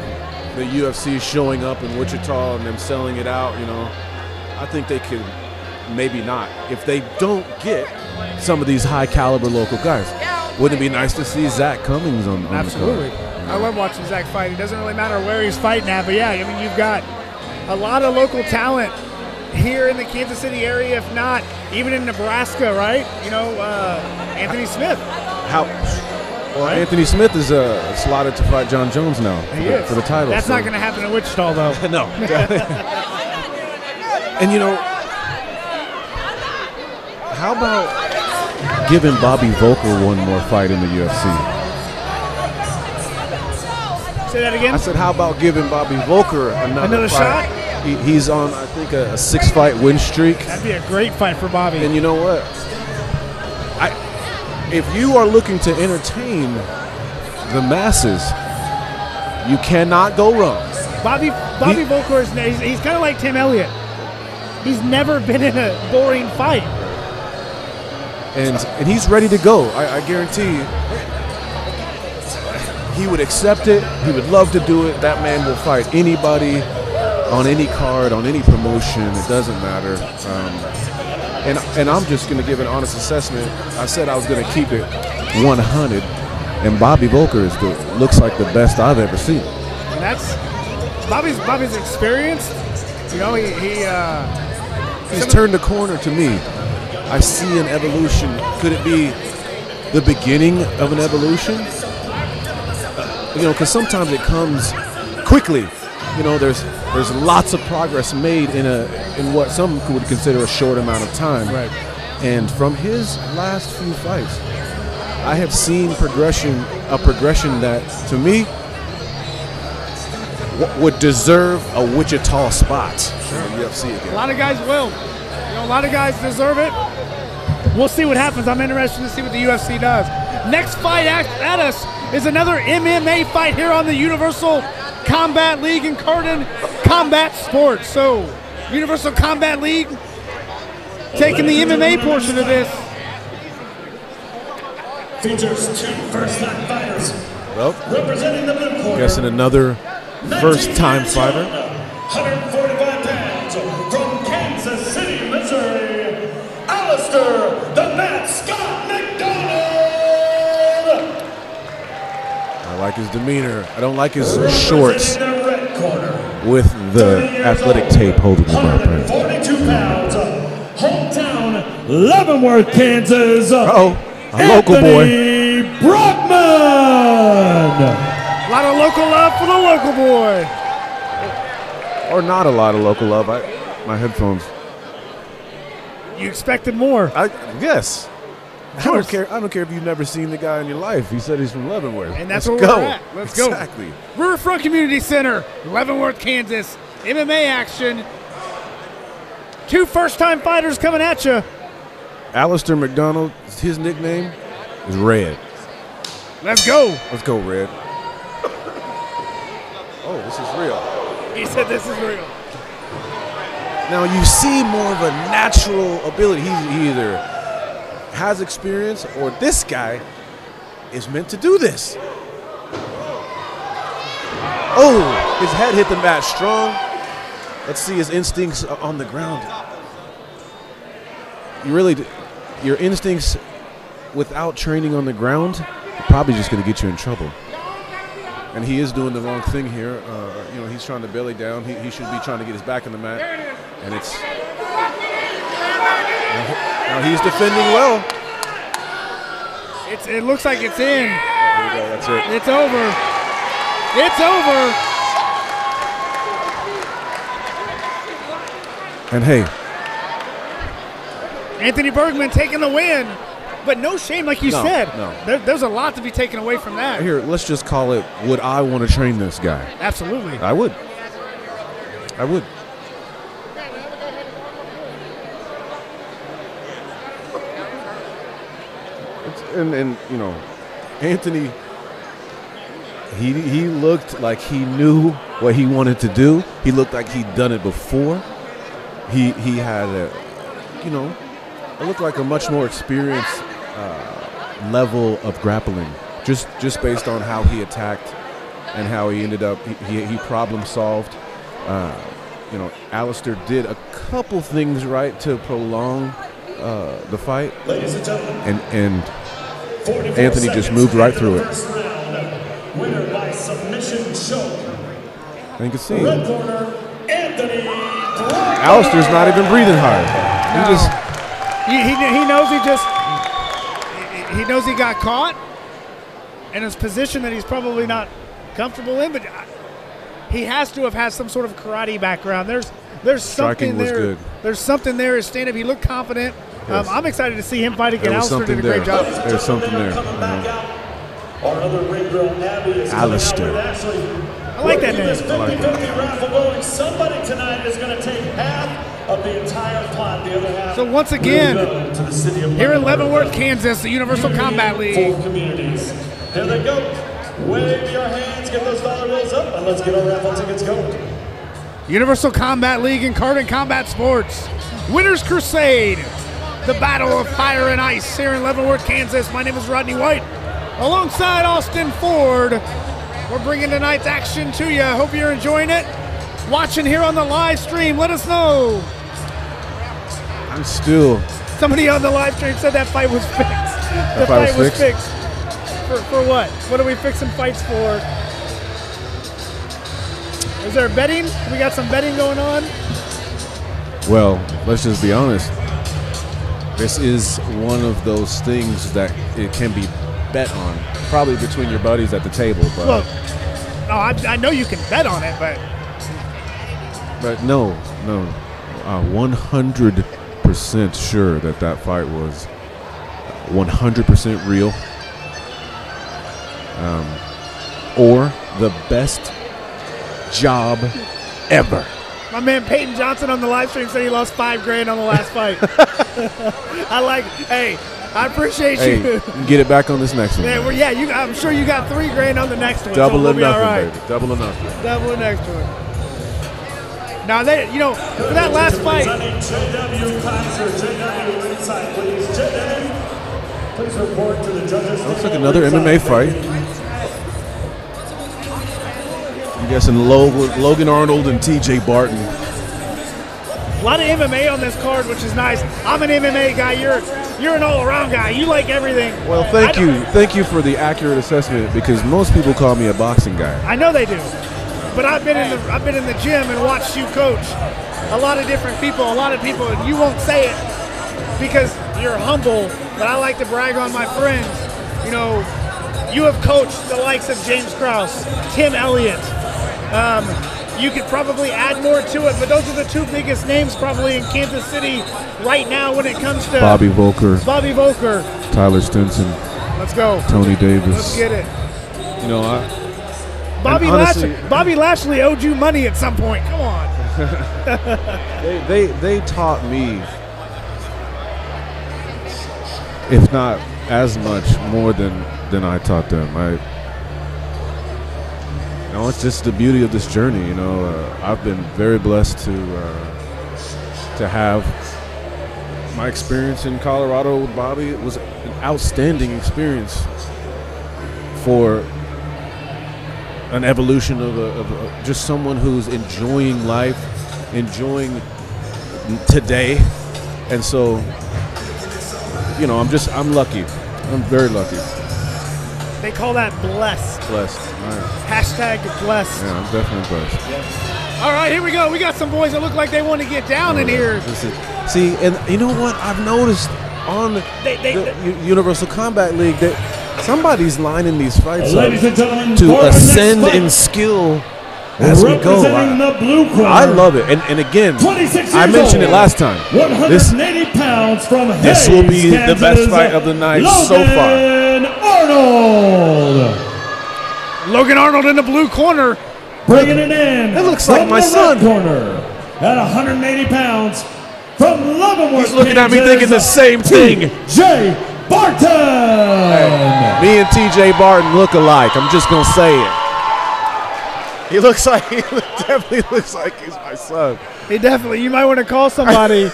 the UFC showing up in Wichita and them selling it out, I think they could maybe not. If they don't get some of these high caliber local guys, wouldn't it be nice to see Zach Cummings on Absolutely. the card? I love watching Zach fight. It doesn't really matter where he's fighting at, but you've got a lot of local talent here in the Kansas City area, if not even in Nebraska, right? Anthony Smith. Right? Anthony Smith is slotted to fight John Jones now for the title. That's not going to happen in Wichita, though. No. And how about giving Bobby Volker one more fight in the UFC? Say that again? I said, how about giving Bobby Volker another shot? He's on, I think, a 6-fight win streak. That'd be a great fight for Bobby. And you know what? If you are looking to entertain the masses, you cannot go wrong. Bobby Volker he's kind of like Tim Elliott. He's never been in a boring fight. And he's ready to go. I guarantee you. He would accept it. He would love to do it. That man will fight anybody on any card, on any promotion. It doesn't matter. And I'm just going to give an honest assessment. I said I was going to keep it 100, and Bobby Volker looks like the best I've ever seen. And that's Bobby's experience. He's turned the corner to me. I see an evolution. Could it be the beginning of an evolution? Because sometimes it comes quickly. There's lots of progress made in what some would consider a short amount of time. Right. And from his last few fights, I have seen a progression that, to me, would deserve a Wichita spot in the UFC again. A lot of guys will. A lot of guys deserve it. We'll see what happens. I'm interested to see what the UFC does. Next fight at us is another MMA fight here on the Universal Combat League in Carden Combat Sports. So, Universal Combat League taking the MMA portion of this. Features 2 first-time fighters. Well, representing the blue corner. Guessing another first-time fighter. 145 pounds from Kansas City, Missouri, Alistair the Matt Scott McDonald. like his demeanor. I don't like his shorts with the athletic tape holding him up. 42 pounds, hometown Leavenworth, Kansas. Uh-oh, a local boy. Brockman. A lot of local love for the local boy. Or not a lot of local love. My headphones. You expected more. Yes. I don't care if you've never seen the guy in your life. He said he's from Leavenworth. And that's Let's where go. we're at. Let's go. Exactly. Riverfront Community Center, Leavenworth, Kansas. MMA action. 2 first-time fighters coming at you. Alistair McDonald, his nickname is Red. Let's go. Let's go, Red. Oh, this is real. He said this is real. Now you see more of a natural ability. He either has experience or this guy is meant to do this. Oh, his head hit the mat strong. Let's see his instincts on the ground. Your instincts without training on the ground are probably just going to get you in trouble. And he is doing the wrong thing here. He's trying to belly down. He should be trying to get his back on the mat. And it's now he's defending well. It looks like it's in. There you go. That's it. It's over. It's over. And hey, Anthony Bergman taking the win, but no shame, like you said. No. There's a lot to be taken away from that. here, let's just call it, would I want to train this guy? Absolutely. I would. I would. And Anthony, he looked like he knew what he wanted to do. He looked like he'd done it before. He had it looked like a much more experienced level of grappling, just based on how he attacked and how he ended up. He problem solved. Alistair did a couple things right to prolong the fight, and Anthony just moved right through it. Winner by submission choke. And you can see Red corner, Anthony. Alistair's not even breathing hard. He knows he got caught in his position that he's probably not comfortable in, but he has to have had some sort of karate background. There's something there. Good. There's something there. His stand-up, he looked confident. Yes. I'm excited to see him fight again. Alistair did a great job. There's something there. Alistair. I like that name. This 50-50 raffle going. Somebody tonight is going to take half of the entire pot. The other half. So once again, here in Leavenworth, Kansas, the Universal Combat League. 4 communities. Here they go. Wave your hands, get those dollar bills up, and let's get our raffle tickets going. Universal Combat League and Carden Combat Sports. WinterCrusade. The Battle of Fire and Ice here in Leavenworth, Kansas. My name is Rodney White. Alongside Austin Ford, we're bringing tonight's action to you. Hope you're enjoying it. Watching here on the live stream, let us know. I'm still. Somebody on the live stream said that fight was fixed. The fight was fixed. For what? What are we fixing fights for? Is there betting? We got some betting going on? Well, let's just be honest. This is one of those things that it can be bet on, probably between your buddies at the table. But look, I know you can bet on it, but no, 100% sure that fight was 100% real, or the best job ever. My man Peyton Johnson on the live stream said he lost $5,000 on the last fight. I appreciate you. Hey, get it back on this next one. I'm sure you got $3,000 on the next one. Double or nothing, right. baby. Double or nothing. Double or next one. Now for that last fight. Please report to the judges. Looks like another MMA fight. I'm guessing Logan Arnold and TJ Barton. A lot of MMA on this card, which is nice. I'm an MMA guy. You're you're an all-around guy. You like everything. Well, thank you for the accurate assessment, because most people call me a boxing guy. I know they do, but I've been in the gym and watched you coach a lot of different people, and you won't say it because you're humble. But I like to brag on my friends. You know, you have coached the likes of James Krause, Tim Elliott. You could probably add more to it, but those are the two biggest names probably in Kansas City right now when it comes to Bobby Volker, Tyler Stinson. Let's go. Tony Davis. Let's get it. You know, Bobby Lashley owed you money at some point. Come on. they taught me, if not as much, more than I taught them. You know, it's just the beauty of this journey. You know, I've been very blessed to have my experience in Colorado with Bobby. It was an outstanding experience for an evolution of just someone who's enjoying life, enjoying today. And so, you know, I'm lucky. I'm very lucky. They call that blessed. Blessed. All right. Hashtag blessed. Yeah, I'm definitely blessed. Yeah. All right, here we go. We got some boys that look like they want to get down in here. See, and you know what I've noticed on the Universal Combat League, that somebody's lining these fights up to ascend in skill as we go. I love it. And again, I mentioned it last time. 180 pounds from Hayes, this will be Kansas, the best fight of the night so far. Logan Arnold in the blue corner. Bringing it in. It looks like my son. Corner at 180 pounds from Leavenworth. He's looking at me thinking the same thing. TJ Barton. Hey, me and TJ Barton look alike. I'm just going to say it. He definitely looks like he's my son. He definitely. You might want to call somebody.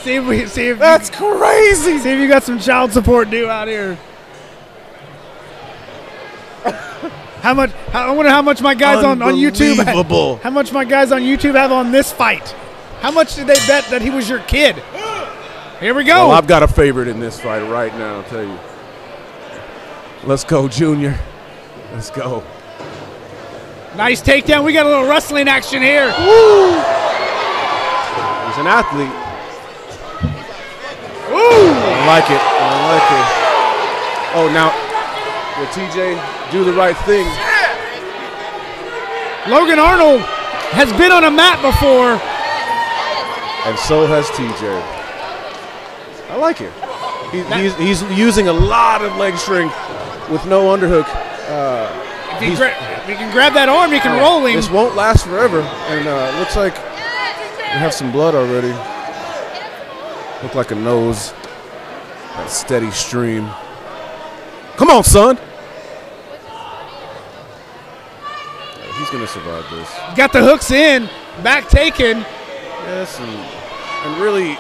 see if that's crazy. See if you got some child support due out here. I wonder how much my guys on YouTube. How much my guys on YouTube have on this fight? How much did they bet that he was your kid? Here we go. Well, I've got a favorite in this fight right now. I'll tell you. Let's go, Junior. Let's go. Nice takedown. We got a little wrestling action here. Woo! He's an athlete. Woo! I like it. Oh, now, will TJ do the right thing? Logan Arnold has been on a mat before. And so has TJ. I like it. He's using a lot of leg strength with no underhook. If he can grab that arm, he can roll him. This won't last forever. And it looks like we have some blood already. Look like a nose. That steady stream. Come on, son. He's going to survive this. Got the hooks in. Back taken. Yes, and really,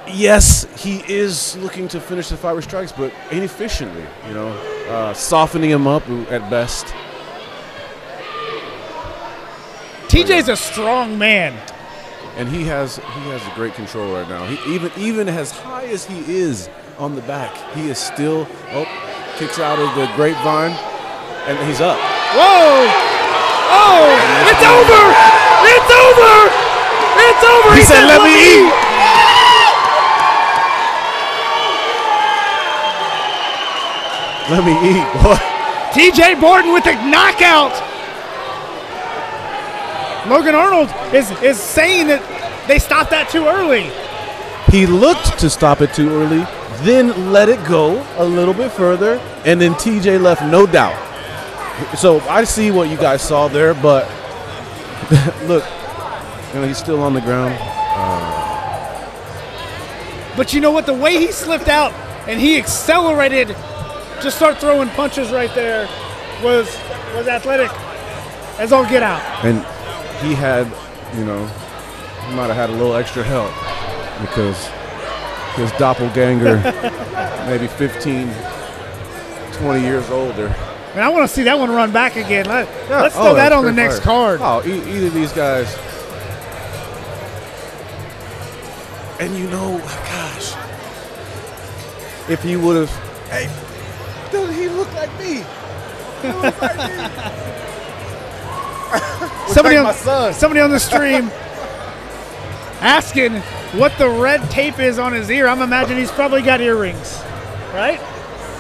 yes, he is looking to finish the fight with strikes, but inefficiently, you know, softening him up at best. TJ's a strong man. And he has a great control right now. He even as high as he is on the back, he is still kicks out of the grapevine, and he's up. Whoa! Oh! It's over! It's over! It's over! He said, "Let me eat." Let me eat, boy. TJ Barton with a knockout. Logan Arnold is saying that they stopped that too early. He looked to stop it too early, then let it go a little bit further, and then TJ left no doubt. So I see what you guys saw there, but look, you know, he's still on the ground. But you know what? The way he slipped out and he accelerated to start throwing punches right there was athletic as all get out. And he had, you know, he might have had a little extra help because his doppelganger, maybe 15, 20 years older. Man, I want to see that one run back again. Let's throw that on the next card. Oh, either of these guys. And you know, gosh, if he would have, hey, dude, he looked like me. He looked like me. Somebody on the stream asking what the red tape is on his ear. I'm imagining he's probably got earrings, right?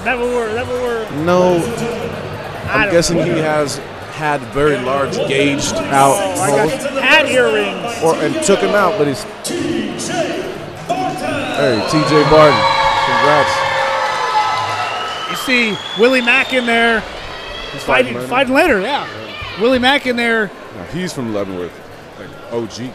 That what we're. No, I'm guessing he has had very large gauged out holes. Had earrings. And took him out, but he's. Hey, TJ Barton, congrats. You see Willie Mack in there. He's fighting later, yeah. Willie Mack in there. No, he's from Leavenworth, like OG.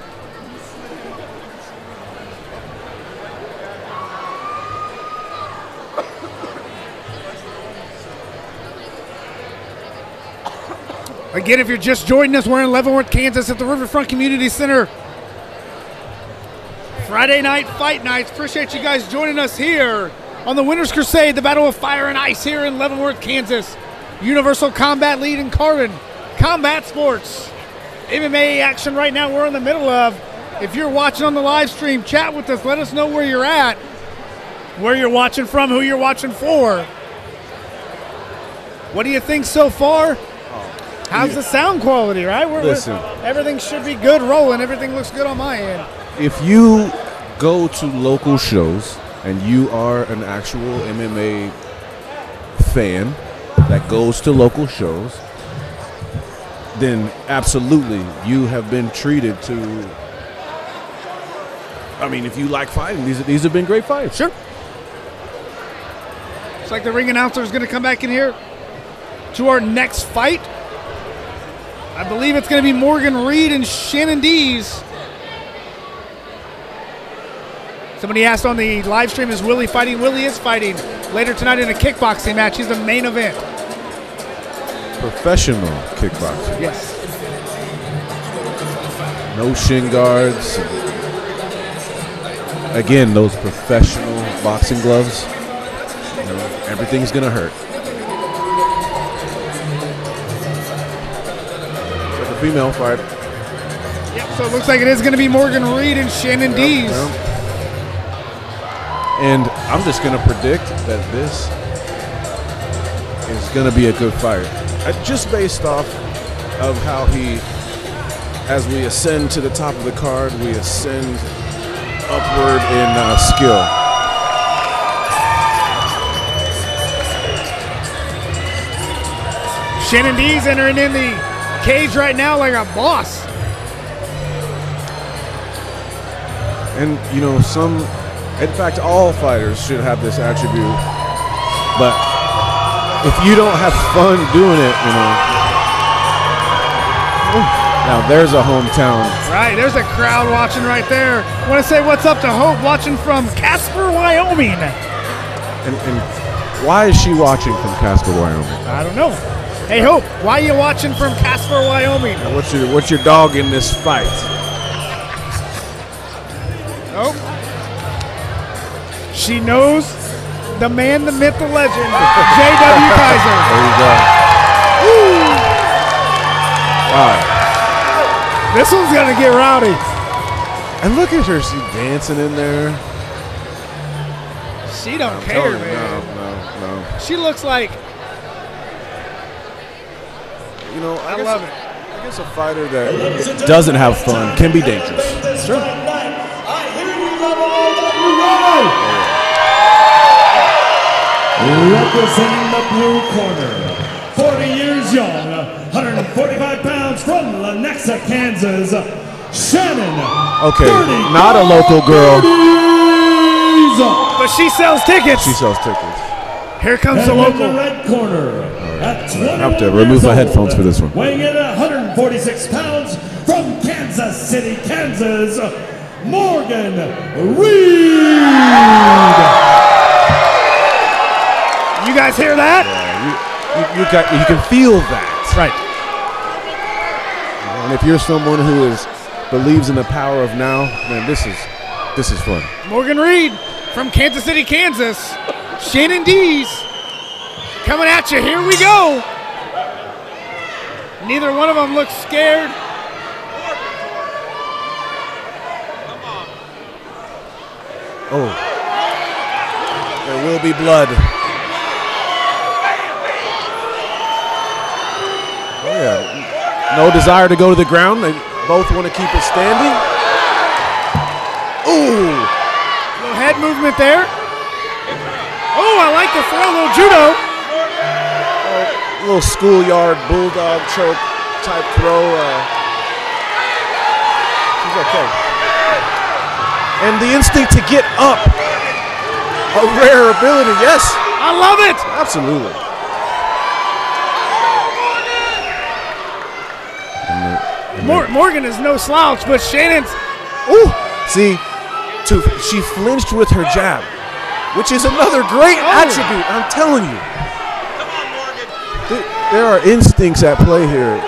Again, if you're just joining us, we're in Leavenworth, Kansas at the Riverfront Community Center. Friday night fight nights. Appreciate you guys joining us here on the Winter's Crusade, the Battle of Fire and Ice here in Leavenworth, Kansas. Universal Combat Lead in Carden. Combat Sports. MMA action right now we're in the middle of. If you're watching on the live stream, chat with us. Let us know where you're at, where you're watching from, who you're watching for. What do you think so far? How's the sound quality, right? Listen. Everything should be good rolling. Everything looks good on my end. If you go to local shows and you are an actual MMA fan that goes to local shows, then absolutely you have been treated to. I mean, if you like fighting, these have been great fights. Sure. It's like the ring announcer is going to come back in here to our next fight. I believe it's going to be Morgan Reed and Shannon Dees. Somebody asked on the live stream, is Willie fighting? Willie is fighting later tonight in a kickboxing match. He's the main event. Professional kickboxing. Yes. No shin guards. Again, those professional boxing gloves. You know, everything's going to hurt. Like a female fight. Yep, so it looks like it is going to be Morgan Reed and Shannon Dees. Yep. And I'm just going to predict that this is going to be a good fight. Just based off of how he, as we ascend to the top of the card, we ascend upward in skill. Shannon Dees entering in the cage right now like a boss. And, you know, in fact, all fighters should have this attribute. But if you don't have fun doing it, you know. Now there's a hometown. Right, there's a crowd watching right there. I want to say what's up to Hope watching from Casper, Wyoming. And why is she watching from Casper, Wyoming? I don't know. Hey Hope, why are you watching from Casper, Wyoming? Now, what's your dog in this fight? Oh. She knows the man, the myth, the legend, J.W. Kaiser. There you go. Woo. Wow. This one's going to get rowdy. And look at her, she's dancing in there. She don't care, man. No. She looks like, you know, I love it. I guess a fighter that doesn't have fun can be dangerous. Sure. Representing the blue corner, 40 years young, 145 pounds from Lenexa, Kansas, Shannon. Okay, not a local girl. But she sells tickets. She sells tickets. Here comes And the local. in the red corner, at 21 I have to remove my headphones for this one. weighing in at 146 pounds from Kansas City, Kansas, Morgan Reed. You guys hear that? Yeah, you can feel that. Right. And if you're someone who believes in the power of now, man, this is fun. Morgan Reed from Kansas City, Kansas. Shannon Dees coming at you. Here we go. Neither one of them looks scared. Oh. There will be blood. Oh, yeah. No desire to go to the ground. They both want to keep it standing. Ooh. Little head movement there. Oh, I like the throw, little judo. A little schoolyard bulldog choke type throw. She's okay. And the instinct to get up. A rare ability, yes. I love it. Absolutely. Morgan is no slouch, but Shannon's. Ooh, see, she flinched with her jab, which is another great attribute. I'm telling you. Come on, Morgan. There are instincts at play here.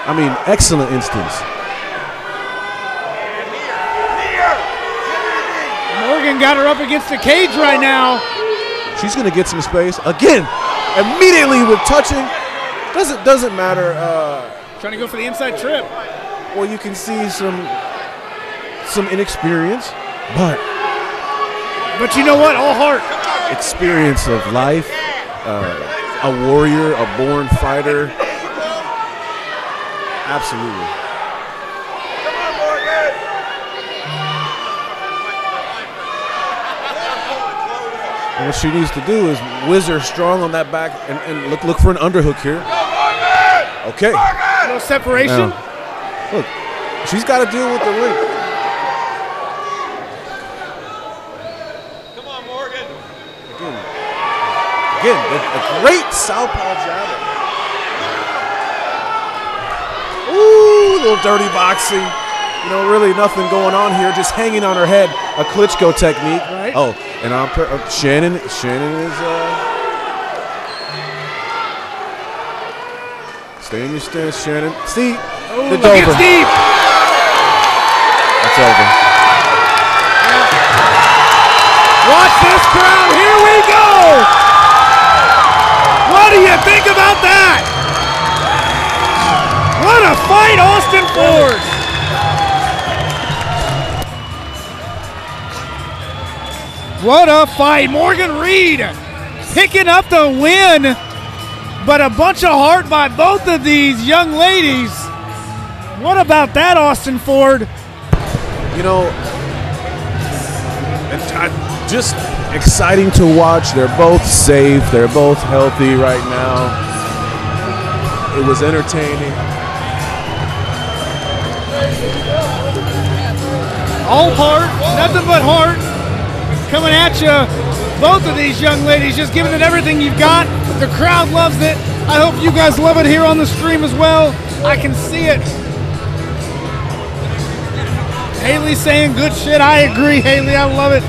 I mean, excellent instincts. Morgan got her up against the cage right now. She's going to get some space again. Immediately with touching, doesn't matter. Trying to go for the inside trip. Well, you can see some inexperience, but you know what? All heart. Experience of life, a warrior, a born fighter. Absolutely. Come on, Morgan. And what she needs to do is whiz her strong on that back and look for an underhook here. Okay. No separation. Now, look, she's got to deal with the link. Come on, Morgan. Again, a great southpaw jab. Ooh, little dirty boxing. You know, really nothing going on here. Just hanging on her head. A Klitschko technique. Right. Oh, and Shannon is. Stay in your stance, Shannon. See, it's over. It's deep. It's over. Watch this crowd. Here we go. What do you think about that? What a fight, Austin Ford. What a fight. Morgan Reed picking up the win, but a bunch of heart by both of these young ladies. What about that, Austin Ford? You know, just exciting to watch. They're both safe. They're both healthy right now. It was entertaining. All heart, nothing but heart. Coming at you, both of these young ladies just giving it everything you've got. The crowd loves it. I hope you guys love it here on the stream as well. I can see it. Haley saying good shit. I agree, Haley. I love it.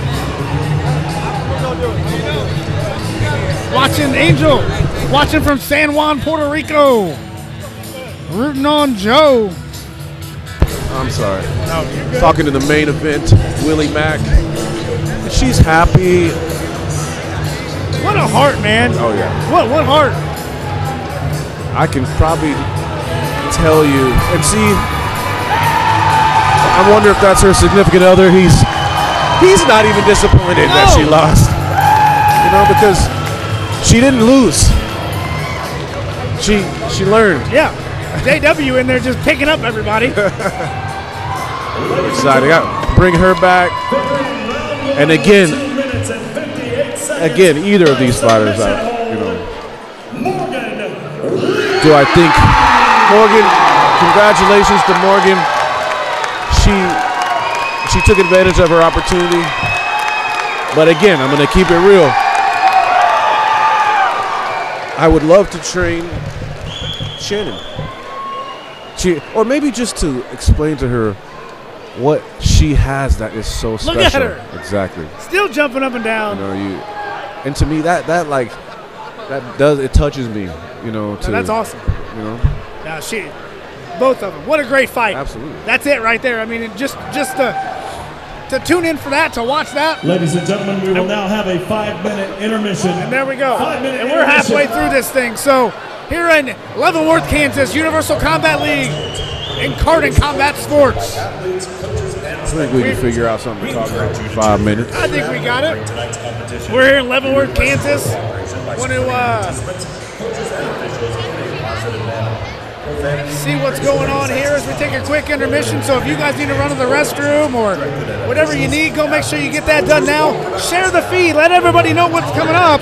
Watching Angel, watching from San Juan, Puerto Rico. Rooting on Joe. I'm sorry. Talking to the main event, Willie Mack. She's happy. What a heart, man. Oh, yeah. What heart? I can probably tell you. And see, I wonder if that's her significant other. He's not even disappointed that she lost. You know, because she didn't lose. She learned. Yeah. JW in there just picking up everybody. Exciting. Bring her back. And again, either of these fighters, do I think Morgan? Congratulations to Morgan. She took advantage of her opportunity. But again, I'm going to keep it real. I would love to train Shannon. Or maybe just to explain to her what she has that is so special. Look at her. Exactly. Still jumping up and down. And to me that touches me, you know. That's awesome. You know. Yeah, both of them. What a great fight. Absolutely. That's it right there. I mean, just to tune in for that, to watch that. Ladies and gentlemen, we will now have a 5-minute intermission. And there we go. 5-minute and we're halfway through this thing. So here in Leavenworth, Kansas, Universal Combat League, in Carden Combat Sports. I think we can figure out something to talk about in 5 minutes. I think we got it. We're here in Leavenworth, Kansas. Want to see what's going on here as we take a quick intermission. So if you guys need to run to the restroom or whatever you need, go make sure you get that done now. Share the feed. Let everybody know what's coming up.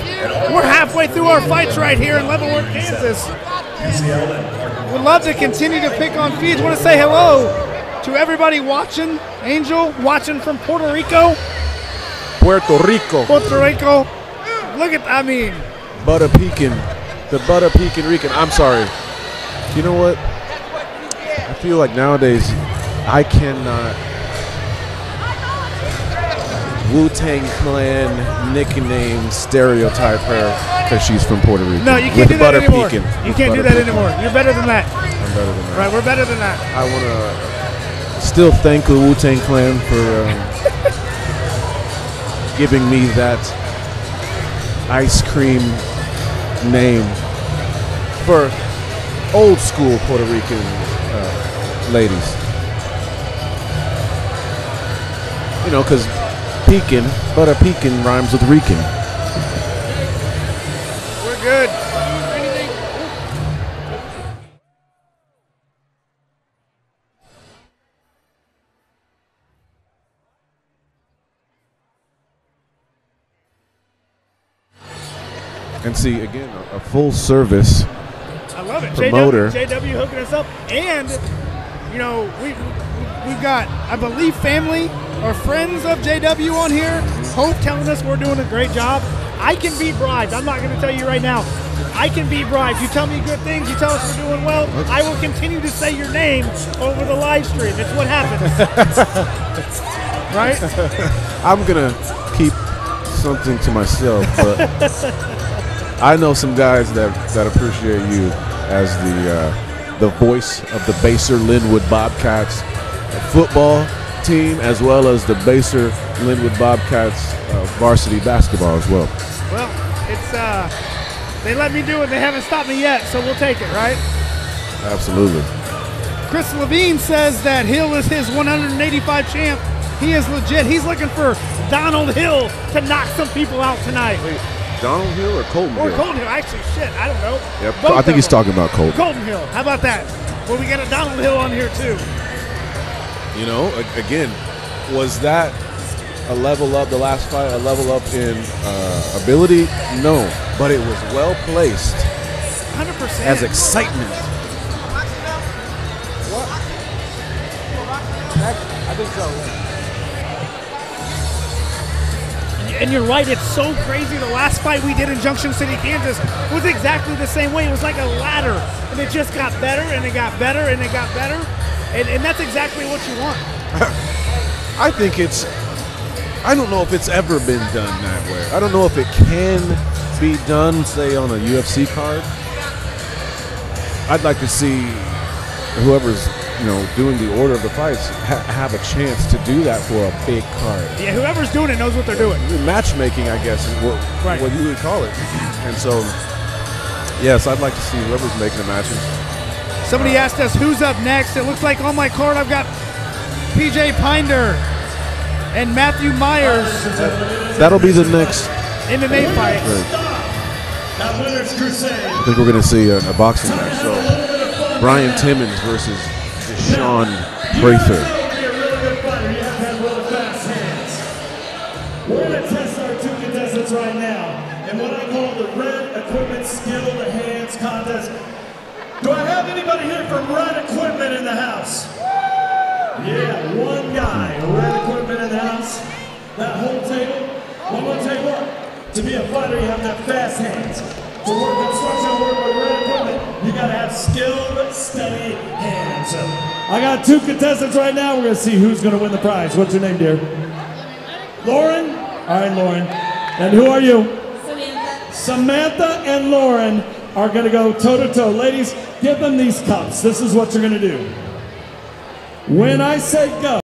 We're halfway through our fights right here in Leavenworth, Kansas. Would love to continue to pick on feeds. Want to say hello to everybody watching. Angel watching from Puerto Rico. Puerto Rico. Puerto Rico. Look at, I mean. Butter pecan. The butter pecan Rican. I'm sorry. You know what? I feel like nowadays I cannot Wu-Tang Clan nickname stereotype her because she's from Puerto Rico. No, you can't do that anymore. You can't do that anymore. You're better than that. I'm better than that. Right, we're better than that. I want to still thank the Wu-Tang Clan for giving me that ice cream name for old school Puerto Rican ladies. You know, because pecan, butter pecan rhymes with Rican. We're good. And see, again, a full service I love it. promoter. JW hooking us up. And, you know, we've got, I believe, family or friends of JW on here. Hope telling us we're doing a great job. I can be bribed. I'm not going to tell you right now. I can be bribed. You tell me good things. You tell us we're doing well. I will continue to say your name over the live stream. It's what happens. Right? I'm going to keep something to myself, but I know some guys that appreciate you as the voice of the Baser Linwood Bobcats football team, as well as the Baser Linwood Bobcats varsity basketball as well. Well, it's they let me do it. They haven't stopped me yet, so we'll take it, right? Absolutely. Chris Levine says that Hill is his 185 champ. He is legit. He's looking for Donald Hill to knock some people out tonight. Wait, Donald Hill or Colton Hill? Or Colton Hill. Actually, shit, I don't know. Yep. Both I think he's talking about Colton. Colton Hill. How about that? Well, we got a Donald Hill on here, too. You know, again, was that a level up, the last fight, a level up in ability? No, but it was well placed. 100%. As excitement. What? I think so. And you're right, it's so crazy. The last fight we did in Junction City, Kansas was exactly the same way. It was like a ladder, and it just got better, and it got better, and it got better. And that's exactly what you want. I think it's, I don't know if it's ever been done that way. I don't know if it can be done, say, on a UFC card. I'd like to see whoever's, you know, doing the order of the fights have a chance to do that for a big card. Yeah, whoever's doing it knows what they're doing. Matchmaking, I guess, is what you would call it. And so, yes, I'd like to see whoever's making the matches. Somebody asked us who's up next. It looks like on my card I've got PJ Pinder and Matthew Myers. That'll be the next MMA fight. At WinterCrusade. I think we're going to see a boxing match. So, Brian Timmons versus Deshaun Prather. Be a really good fighter. You have to have really fast hands. We're going to test our two contestants right now in what I call the red equipment skill to hands contest. Do I have anybody here from Red Equipment in the house? Yeah, one guy. Red Equipment in the house. That whole table. I'm going to tell you what. To be a fighter, you have to have fast hands. To work construction work with Red Equipment, you got to have skilled, steady hands. I got two contestants right now. We're going to see who's going to win the prize. What's your name, dear? Lauren? All right, Lauren. And who are you? Samantha. Samantha and Lauren are going to go toe-to-toe. Ladies, give them these cups. This is what you're going to do. When I say go.